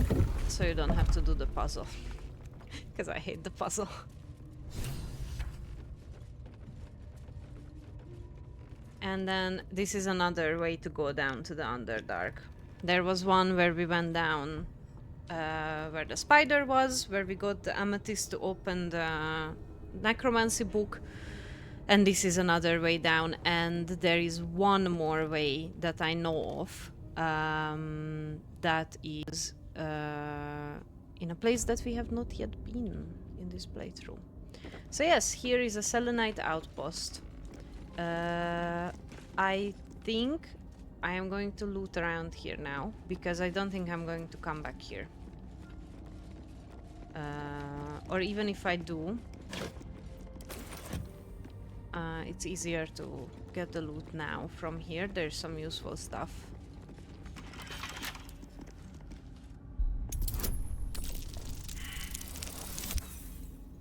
so you don't have to do the puzzle. because I hate the puzzle. And then this is another way to go down to the Underdark. There was one where we went down where the spider was, where we got the amethyst to open the necromancy book. And this is another way down, and there is one more way that I know of that is in a place that we have not yet been in this playthrough. So yes, here is a Selenite outpost. I think I am going to loot around here now, because I don't think I'm going to come back here. Or even if I do, it's easier to get the loot now from here. There's some useful stuff.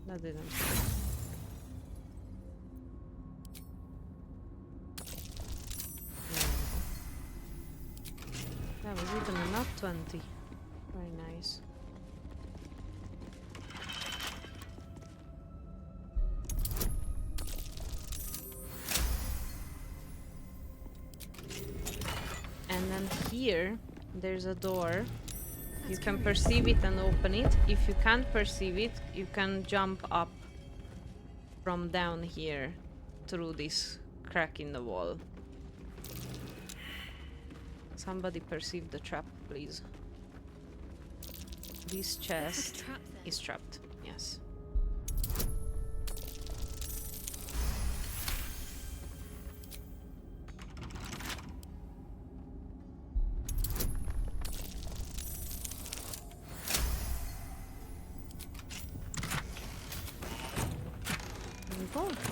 That didn't. That was even a nat 20. Very nice. And then here, there's a door. You can perceive it and open it. If you can't perceive it, you can jump up from down here through this crack in the wall. Somebody perceive the trap, please. This chest is trapped, yes.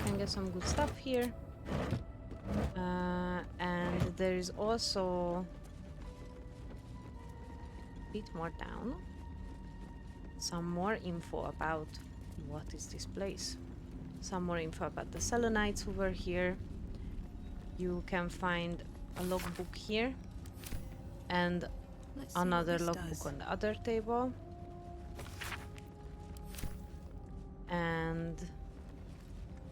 Can get some good stuff here. And there is also a bit more down some more info about what is this place. Some more info about the Selenites who were here. You can find a logbook here and another logbook on the other table. And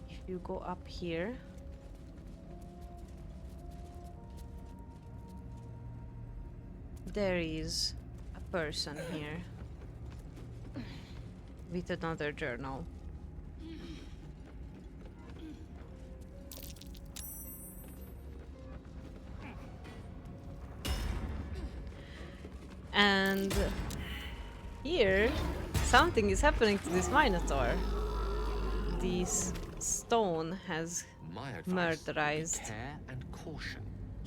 if you go up here, there is a person here with another journal. And here, something is happening to this Minotaur. This stone has murderized. Care and caution.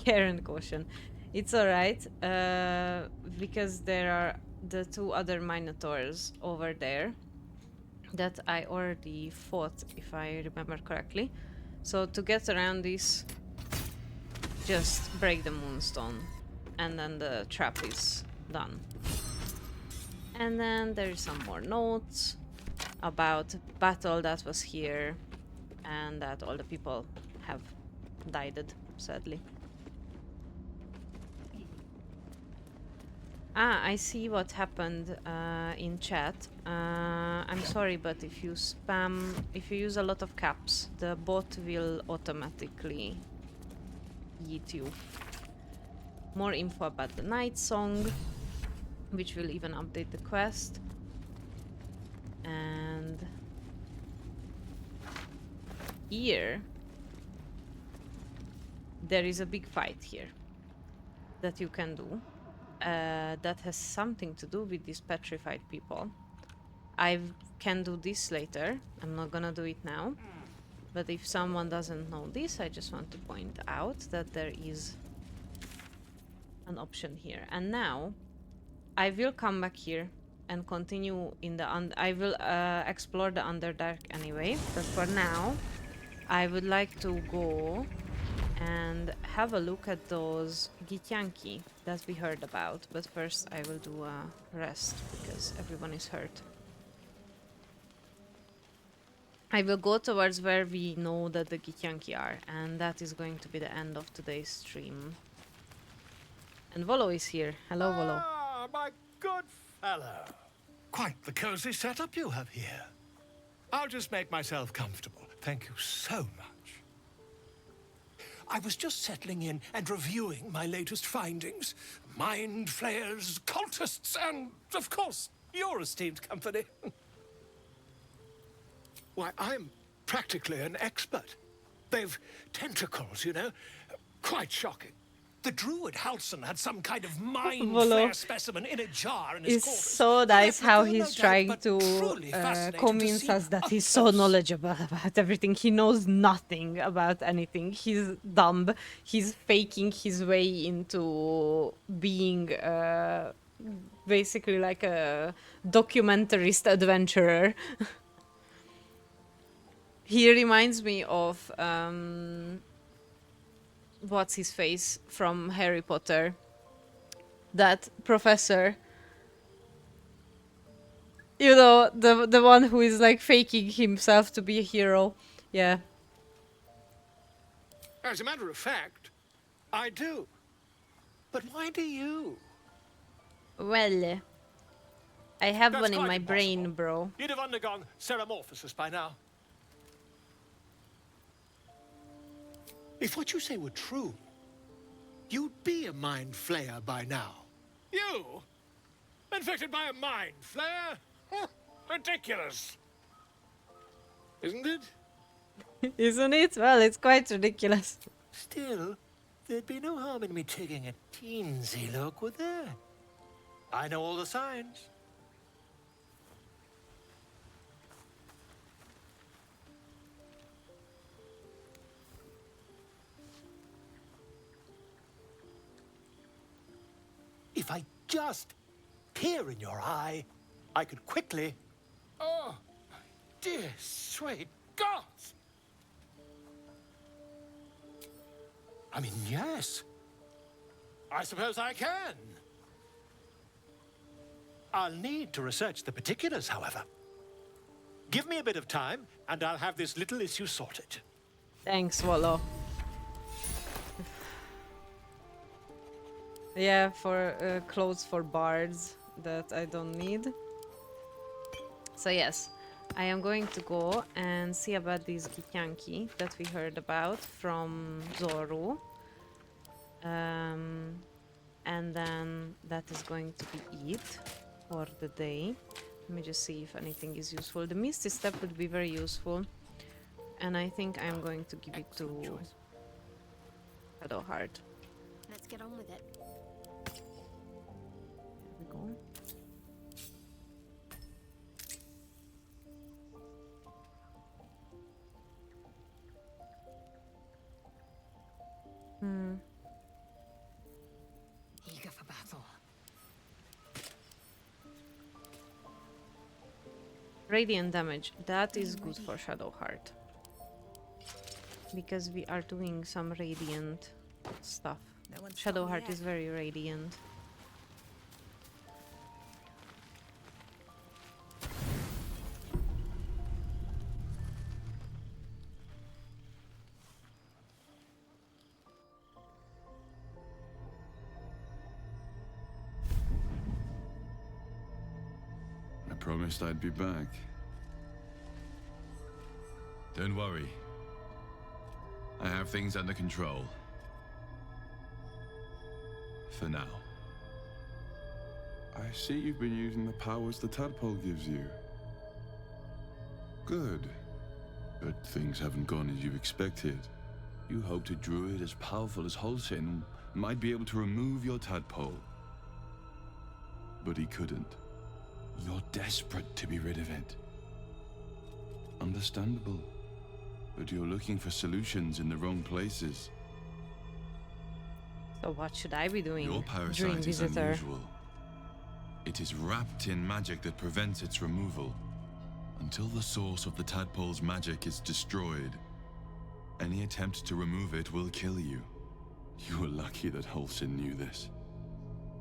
Care and caution. It's alright, because there are the two other Minotaurs over there that I already fought, if I remember correctly. So to get around this, just break the moonstone, and then the trap is done. And then there's some more notes about battle that was here, and that all the people have died, sadly. Ah, I see what happened in chat. I'm sorry, but if you use a lot of caps, the bot will automatically eat you. More info about the night song, which will even update the quest. And here, there is a big fight here that you can do. That has something to do with these petrified people. I can do this later. I'm not gonna do it now. But if someone doesn't know this, I just want to point out that there is an option here. And now, I will come back here and continue in the... I will explore the Underdark anyway. But for now, I would like to go and have a look at those Githyanki that we heard about. But first I will do a rest because everyone is hurt. I will go towards where we know that the Githyanki are, and that is going to be the end of today's stream. And Volo is here. Hello, Volo. Ah, my good fellow. Quite the cozy setup you have here. I'll just make myself comfortable. Thank you so much. I was just settling in and reviewing my latest findings. Mind flayers, cultists, and, of course, your esteemed company. Why, I'm practically an expert. They've tentacles, you know? Quite shocking. The druid Halson had some kind of mind Volo flayer specimen in a jar in his It's quarters. so nice how Replica, he's no doubt, trying but to truly fascinating to convince see us that up he's so close. knowledgeable about everything. He knows nothing about anything. He's dumb. He's faking his way into being basically like a documentarist adventurer. He reminds me of what's his face from Harry Potter, that professor, you know, the one who is like faking himself to be a hero. Yeah. As a matter of fact, I do. But why do you? Well, I have That's one in quite my impossible. brain, bro. You'd have undergone ceramorphosis by now. If what you say were true, you'd be a mind flayer by now. You? Infected by a mind flayer? Huh, ridiculous. Isn't it? Isn't it? Well, it's quite ridiculous. Still, there'd be no harm in me taking a teensy look, would there? I know all the signs. If I just peer in your eye, I could quickly... Oh, dear sweet gods! I mean, yes. I suppose I can. I'll need to research the particulars, however. Give me a bit of time, and I'll have this little issue sorted. Thanks, Wallo. Yeah, for clothes for bards that I don't need. So yes, I am going to go and see about these Githyanki that we heard about from Zoru. And then that is going to be it for the day. Let me just see if anything is useful. The Misty Step would be very useful. And I think I'm going to give it to Shadowheart. Let's get on with it. There we go. Eager for battle. Radiant damage. That is good for Shadowheart. Because we are doing some radiant stuff. Shadowheart is very radiant. I promised I'd be back. Don't worry. I have things under control. For now. I see you've been using the powers the tadpole gives you. Good. But things haven't gone as you expected. You hoped a druid as powerful as Halsin might be able to remove your tadpole. But he couldn't. You're desperate to be rid of it. Understandable. But you're looking for solutions in the wrong places. So what should I be doing? Your Dream parasite is Visitor. unusual. It is wrapped in magic that prevents its removal. Until the source of the tadpole's magic is destroyed, any attempt to remove it will kill you. You were lucky that Halsin knew this.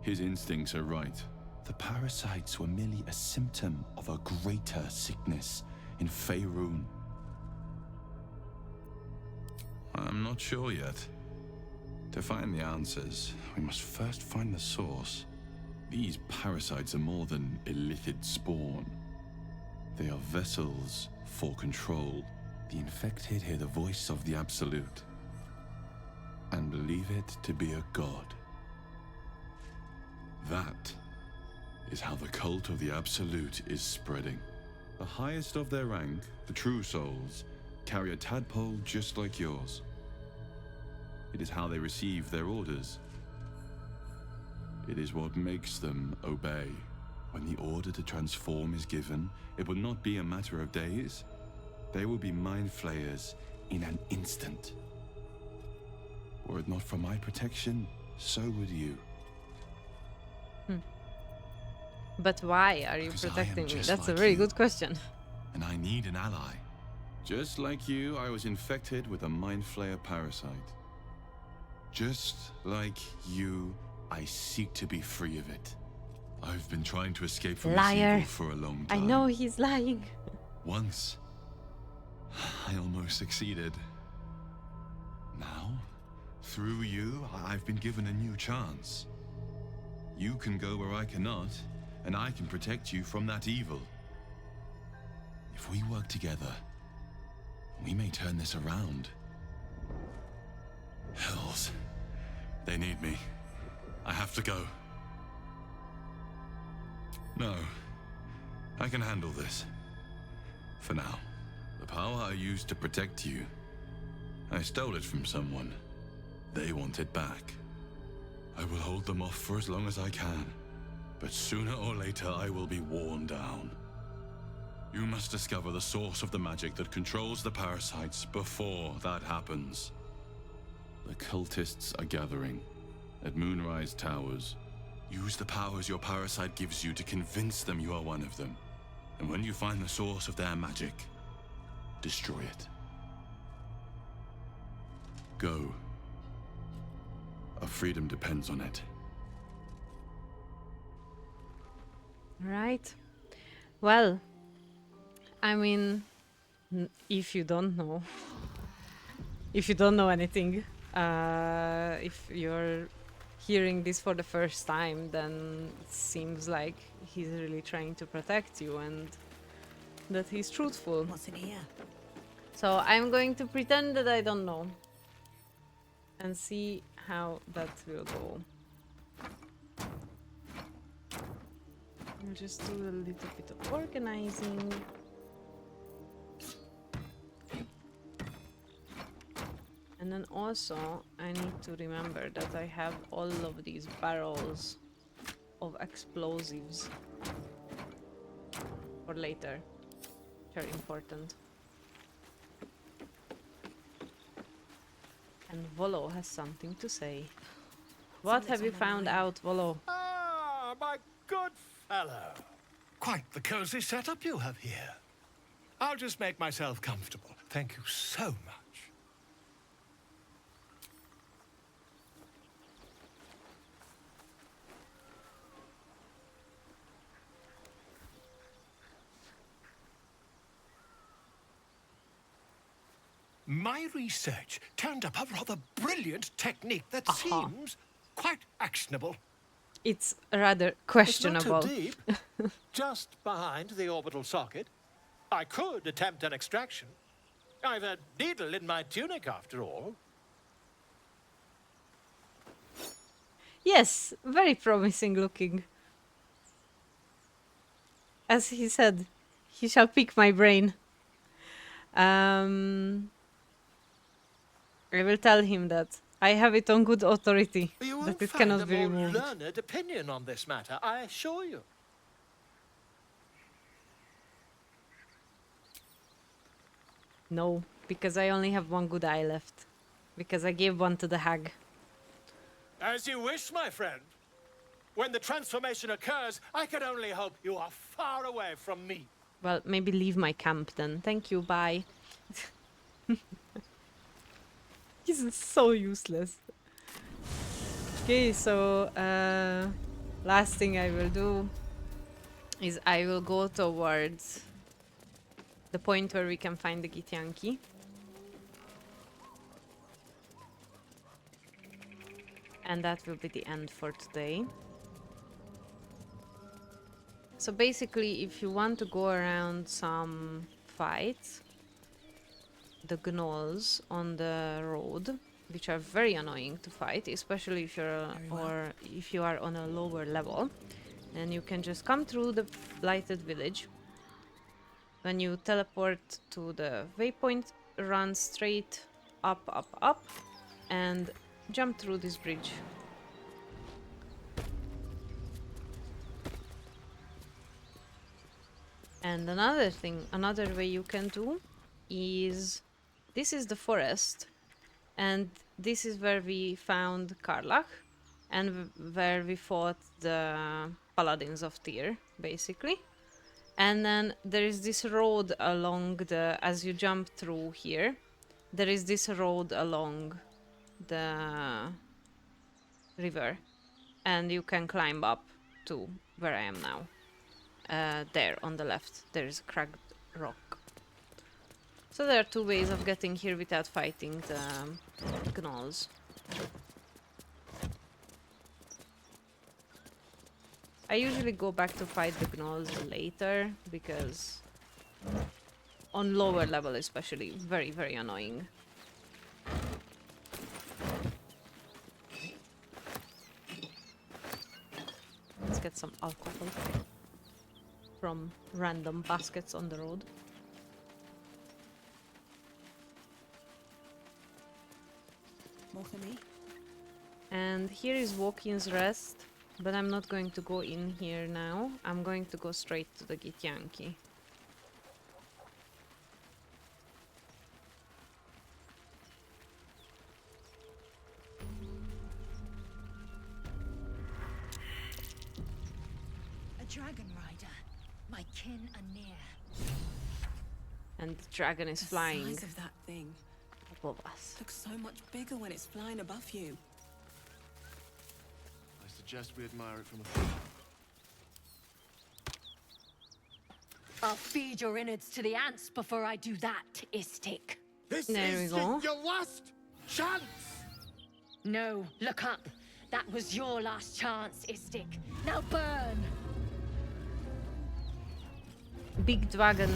His instincts are right. The parasites were merely a symptom of a greater sickness in Faerun. I'm not sure yet. To find the answers, we must first find the source. These parasites are more than illithid spawn. They are vessels for control. The infected hear the voice of the Absolute and believe it to be a god. That is how the cult of the Absolute is spreading. The highest of their rank, the true souls, carry a tadpole just like yours. It is how they receive their orders. It is what makes them obey. When the order to transform is given, it will not be a matter of days. They will be mind flayers in an instant. Were it not for my protection, so would you. But why are you Because I am protecting me? just That's a like very you. good question. And I need an ally. Just like you, I was infected with a mind flayer parasite. Just like you, I seek to be free of it. I've been trying to escape from this Liar. evil for a long I time. know he's lying. Once, I almost succeeded. Now, through you, I've been given a new chance. You can go where I cannot, and I can protect you from that evil. If we work together, we may turn this around. Hells. They need me. I have to go. No. I can handle this. For now. The power I used to protect you, I stole it from someone. They want it back. I will hold them off for as long as I can. But sooner or later, I will be worn down. You must discover the source of the magic that controls the parasites before that happens. The cultists are gathering at Moonrise Towers. Use the powers your parasite gives you to convince them you are one of them. And when you find the source of their magic, destroy it. Go. Our freedom depends on it. Right. Well, I mean, if you don't know anything, if you're hearing this for the first time, then it seems like he's really trying to protect you and that he's truthful. What's in here? So I'm going to pretend that I don't know and see how that will go. I'll just do a little bit of organizing. And then also I need to remember that I have all of these barrels of explosives for later, which are important. And Volo has something to say. What have you found out, Volo? Ah, my good fellow. Quite the cozy setup you have here. I'll just make myself comfortable. Thank you so much. My research turned up a rather brilliant technique that seems quite actionable. It's rather questionable. It's not too deep. Just behind the orbital socket. I could attempt an extraction. I've a needle in my tunic, after all. Yes, very promising looking. As he said, he shall pick my brain. I will tell him that I have it on good authority, You that won't it find cannot a be more removed. learned opinion on this matter, I assure you. No, because I only have one good eye left. Because I gave one to the hag. As you wish, my friend. When the transformation occurs, I can only hope you are far away from me. Well, maybe leave my camp then. Thank you, bye. He's so useless. Okay, so last thing I will do is I will go towards the point where we can find the Githyanki. And that will be the end for today. So basically, if you want to go around some fights, the gnolls on the road, which are very annoying to fight, especially if you're or if you are on a lower level, then you can just come through the blighted village. When you teleport to the waypoint, run straight up, up, up, and jump through this bridge. And another thing, another way you can do is, this is the forest, and this is where we found Karlach, and where we fought the paladins of Tyr, basically. And then there is this road along the, as you jump through here, there is this road along the river, and you can climb up to where I am now. There on the left, there is a cracked rock. So there are two ways of getting here without fighting the gnolls. I usually go back to fight the gnolls later, because on lower level especially, very, very annoying. Let's get some alcohol from random baskets on the road. More for me? And here is Walking's Rest, but I'm not going to go in here now. I'm going to go straight to the Githyanki. A dragon rider. My kin are near. And the dragon is flying The size of that thing above us. looks so much bigger when it's flying above you. I suggest we admire it from afar. I'll feed your innards to the ants before I do that, Istik. This There is we go. your last chance! No, look up. That was your last chance, Istik. Now burn! Big dragon.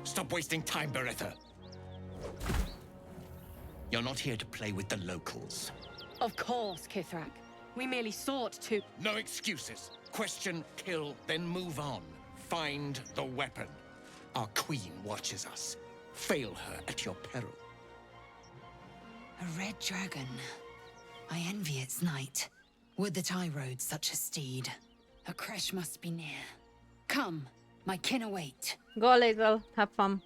Stop wasting time, Beretta. You're not here to play with the locals. Of course, Kithrak. We merely sought to... No excuses. Question, kill, then move on. Find the weapon. Our queen watches us. Fail her at your peril. A red dragon. I envy its knight. Would that I rode such a steed. A crash must be near. Come, my kin await. Go, Lae'zel. Have fun.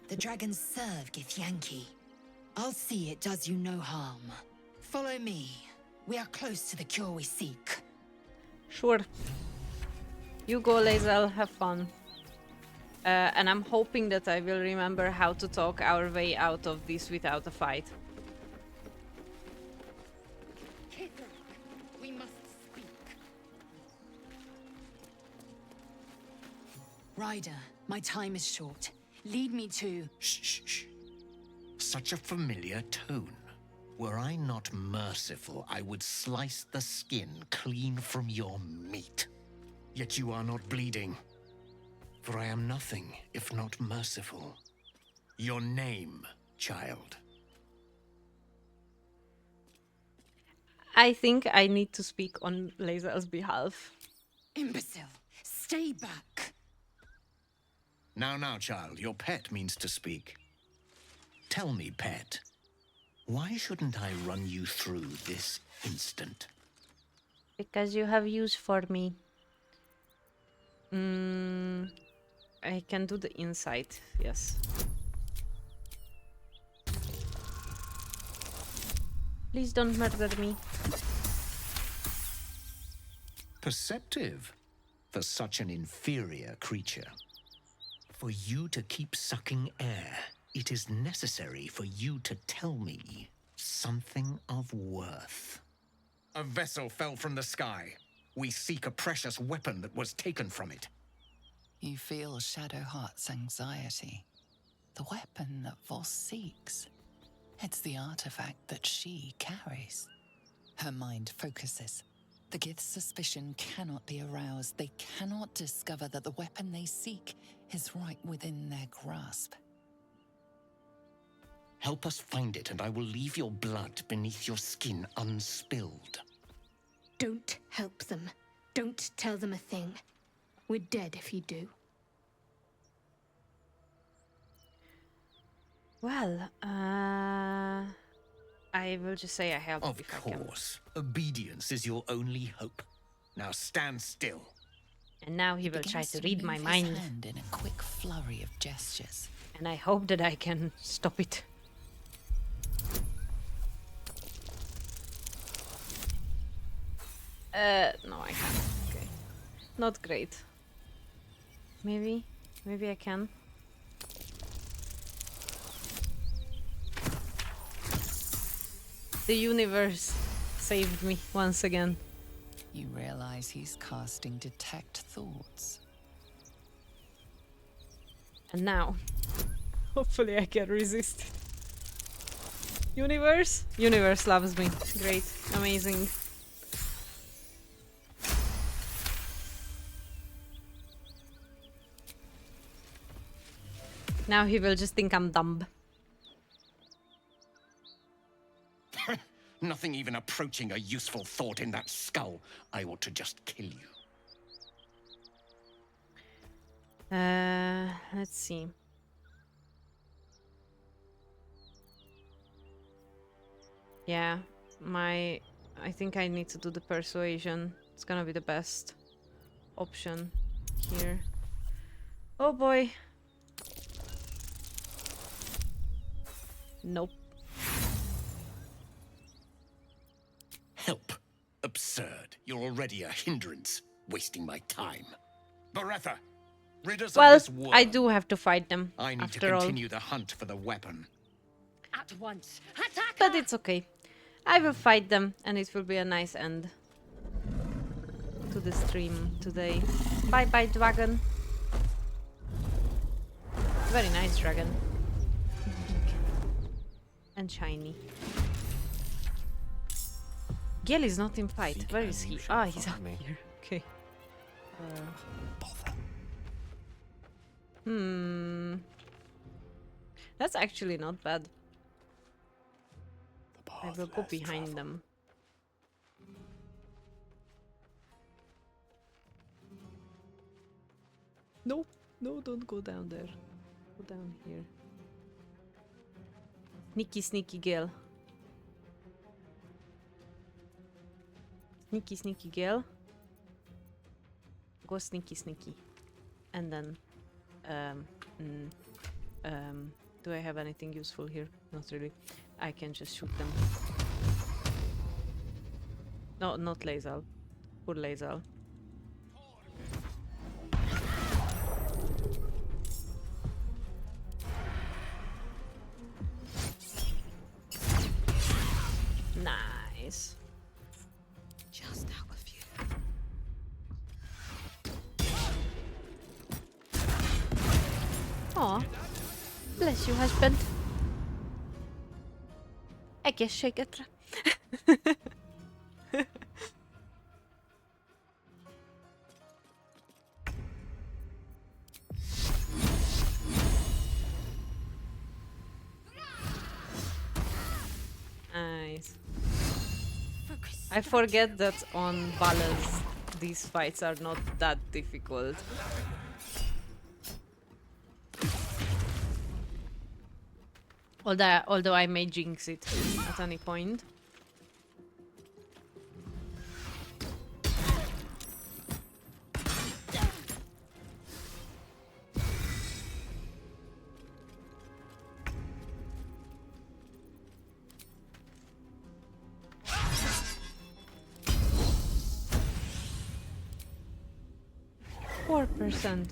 The dragons serve Githyanki. I'll see it does you no harm. Follow me. We are close to the cure we seek. Sure. You go, Lae'zel. Have fun. And I'm hoping that I will remember how to talk our way out of this without a fight. Kithrak, we must speak. Ryder, my time is short. Lead me to... Shh. Such a familiar tone. Were I not merciful, I would slice the skin clean from your meat. Yet you are not bleeding. For I am nothing if not merciful. Your name, child. I think I need to speak on Lae'zel's behalf. Imbecile, stay back. Now, child, your pet means to speak. Tell me, pet, why shouldn't I run you through this instant? Because you have use for me. I can do the insight, yes. Please don't murder me. Perceptive for such an inferior creature. For you to keep sucking air, it is necessary for you to tell me Something of worth. A vessel fell from the sky. We seek a precious weapon that was taken from it. You feel Shadowheart's anxiety. The weapon that Voss seeks. It's the artifact that she carries. Her mind focuses. The Gith's suspicion cannot be aroused. They cannot discover that the weapon they seek is right within their grasp. Help us find it, and I will leave your blood beneath your skin unspilled. Don't help them. Don't tell them a thing. We're dead if you do. Well, I will just say I help Of if I can. course. Obedience is your only hope. Now stand still. And now he will try Begins to read my move his mind. hand in a quick flurry of gestures. And I hope that I can stop it. No, I can't. Okay. Not great. Maybe I can. The universe saved me once again. You realize he's casting detect thoughts. And now, hopefully I can resist. Universe? Universe loves me. Great. Amazing. Now he will just think I'm dumb. Nothing even approaching a useful thought in that skull. I ought to just kill you. Let's see. Yeah, I think I need to do the persuasion. It's gonna be the best option here. Oh boy. Nope. Help. Absurd. You're already a hindrance. Wasting my time. Beretha, rid us Well, of this war. I do have to fight them, I need after to all. continue the hunt for the weapon. At once. Attack! But it's okay. I will fight them, and it will be a nice end to the stream today. Bye bye, dragon. Very nice dragon. And shiny. Gale is not in fight. Where is he? Ah, he's up here. Okay. That's actually not bad. I will go behind them. No, no, don't go down there. Go down here. Sneaky, sneaky Gale. Sneaky, sneaky Gale. Go sneaky, sneaky. And then, do I have anything useful here? Not really. I can just shoot them. No, not Lae'zel. Poor Lae'zel. Nice. Just how a few. Aw. Bless you, husband. Egészségedre. Nice. I forget that on Baldur these fights are not that difficult. Although I may jinx it at any point. %.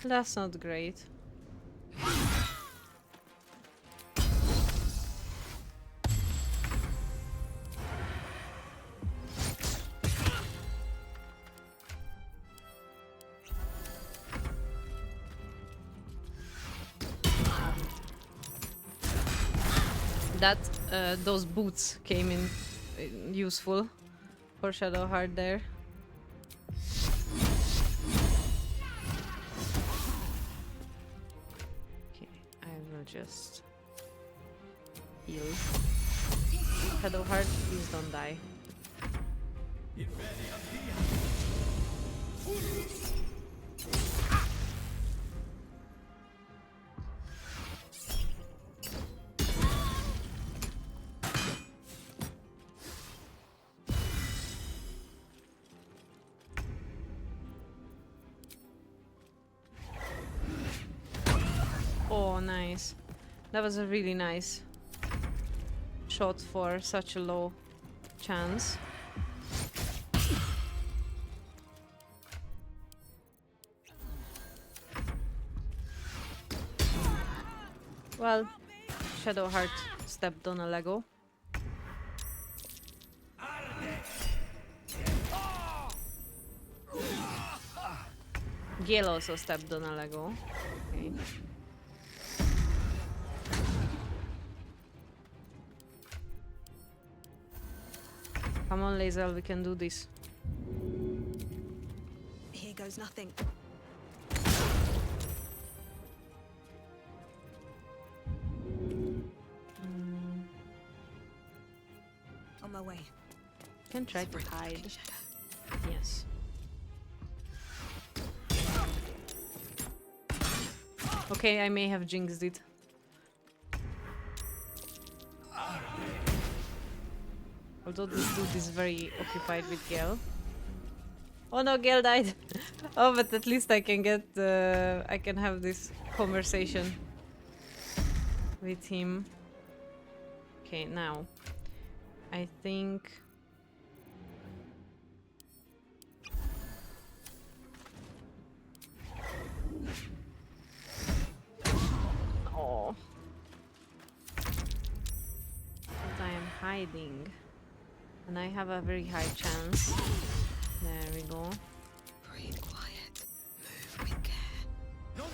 That's not great. that those boots came in useful for Shadowheart there. Okay, I will just heal. Shadowheart, please don't die. Oh, nice. That was a really nice shot for such a low chance. Well, Shadowheart stepped on a Lego. Gale also stepped on a Lego. Okay. Come on, Lae'zel, we can do this. Here goes nothing. On my way. Can try to hide. Yes. Okay, I may have jinxed it. Although this dude is very occupied with Gale. Oh no, Gale died! Oh, but at least I can get I can have this conversation with him. Okay, now I think oh, but I am hiding. And I have a very high chance. There we go. Breathe quiet. Move with care. Not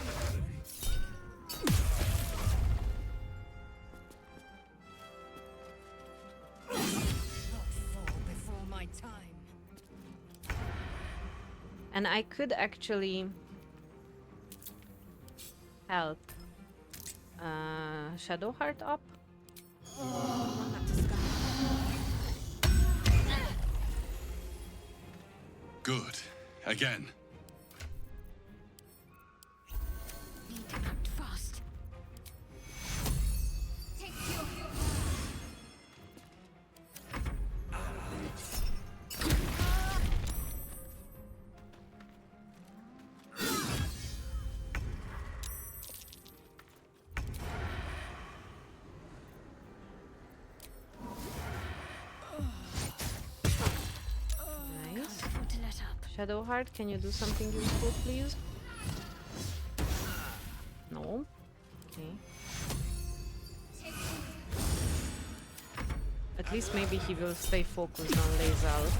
fall before my time. And I could actually help Shadowheart up. Good. Again. Need to act fast. Take your Nice. afford to let up. Shadowheart, can you do something useful, please? No. Okay. At least maybe he will stay focused on Lae'zel.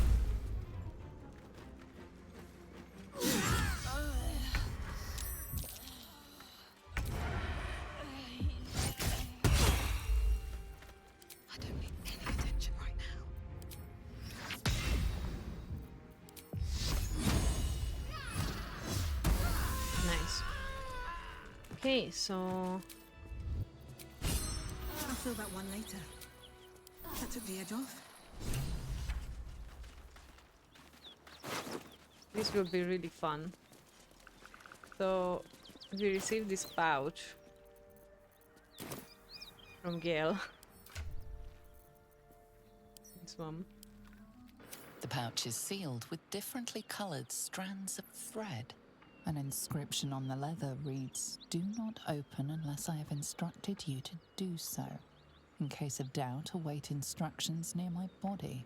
I don't need any attention right now. Nice. Okay, so I'll feel that one later. That took the edge off. this will be really fun. So we received this pouch from Gale. This one. The pouch is sealed with differently coloured strands of thread. An inscription on the leather reads, "Do not open unless I have instructed you to do so. In case of doubt, await instructions near my body.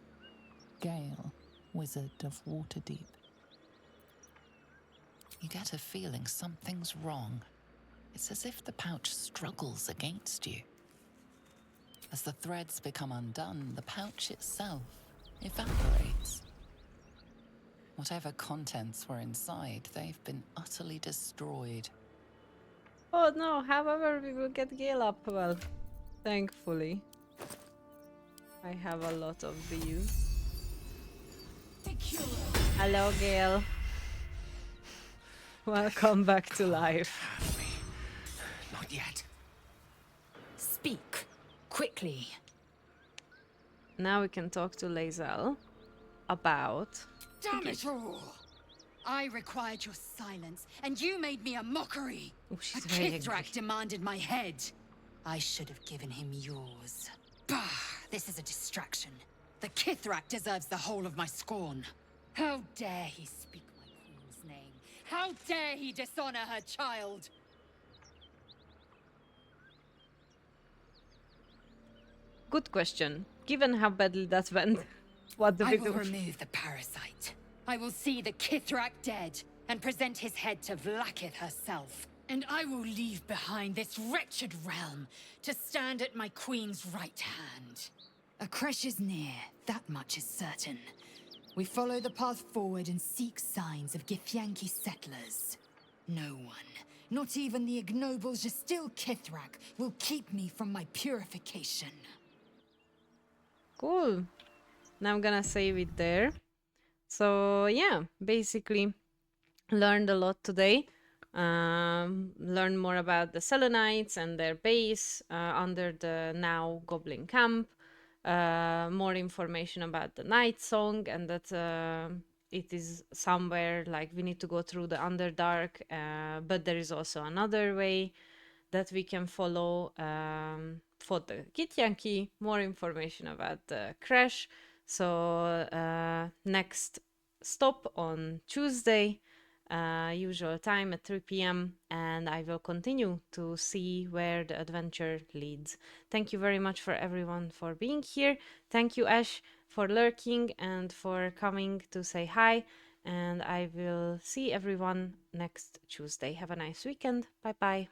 Gale, Wizard of Waterdeep." You get a feeling something's wrong. It's as if the pouch struggles against you. As the threads become undone, the pouch itself evaporates. Whatever contents were inside, they've been utterly destroyed. Oh no, however we will get Gale up, well, thankfully. I have a lot of these. Hello, Gale. Welcome back to life. Not yet. Speak quickly. Now we can talk to Lae'zel about... Damn it all! I required your silence, and you made me a mockery. Oh, she's a very angry. Kithrak demanded my head. I should have given him yours. Bah! This is a distraction. The Kithrak deserves the whole of my scorn. How dare he speak my queen's name? How dare he dishonor her child? Good question. Given how badly that went, what do I we will do? remove the parasite. I will see the Kithrak dead and present his head to Vlaakith herself. And I will leave behind this wretched realm to stand at my queen's right hand. Akresh is near, that much is certain. We follow the path forward and seek signs of Githyanki settlers. No one, not even the ignoble Gestil Kithrak, will keep me from my purification. Cool. Now I'm gonna save it there. So yeah, basically learned a lot today. Learned more about the Selenites and their base under the now Goblin camp. More information about the Night Song and that it is somewhere like we need to go through the Underdark, but there is also another way that we can follow for the Githyanki. More information about the crash. So next stop on Tuesday, usual time at 3 p.m. and I will continue to see where the adventure leads. Thank you very much for everyone for being here. Thank you, Ash, for lurking and for coming to say hi. And I will see everyone next Tuesday. Have a nice weekend. Bye bye.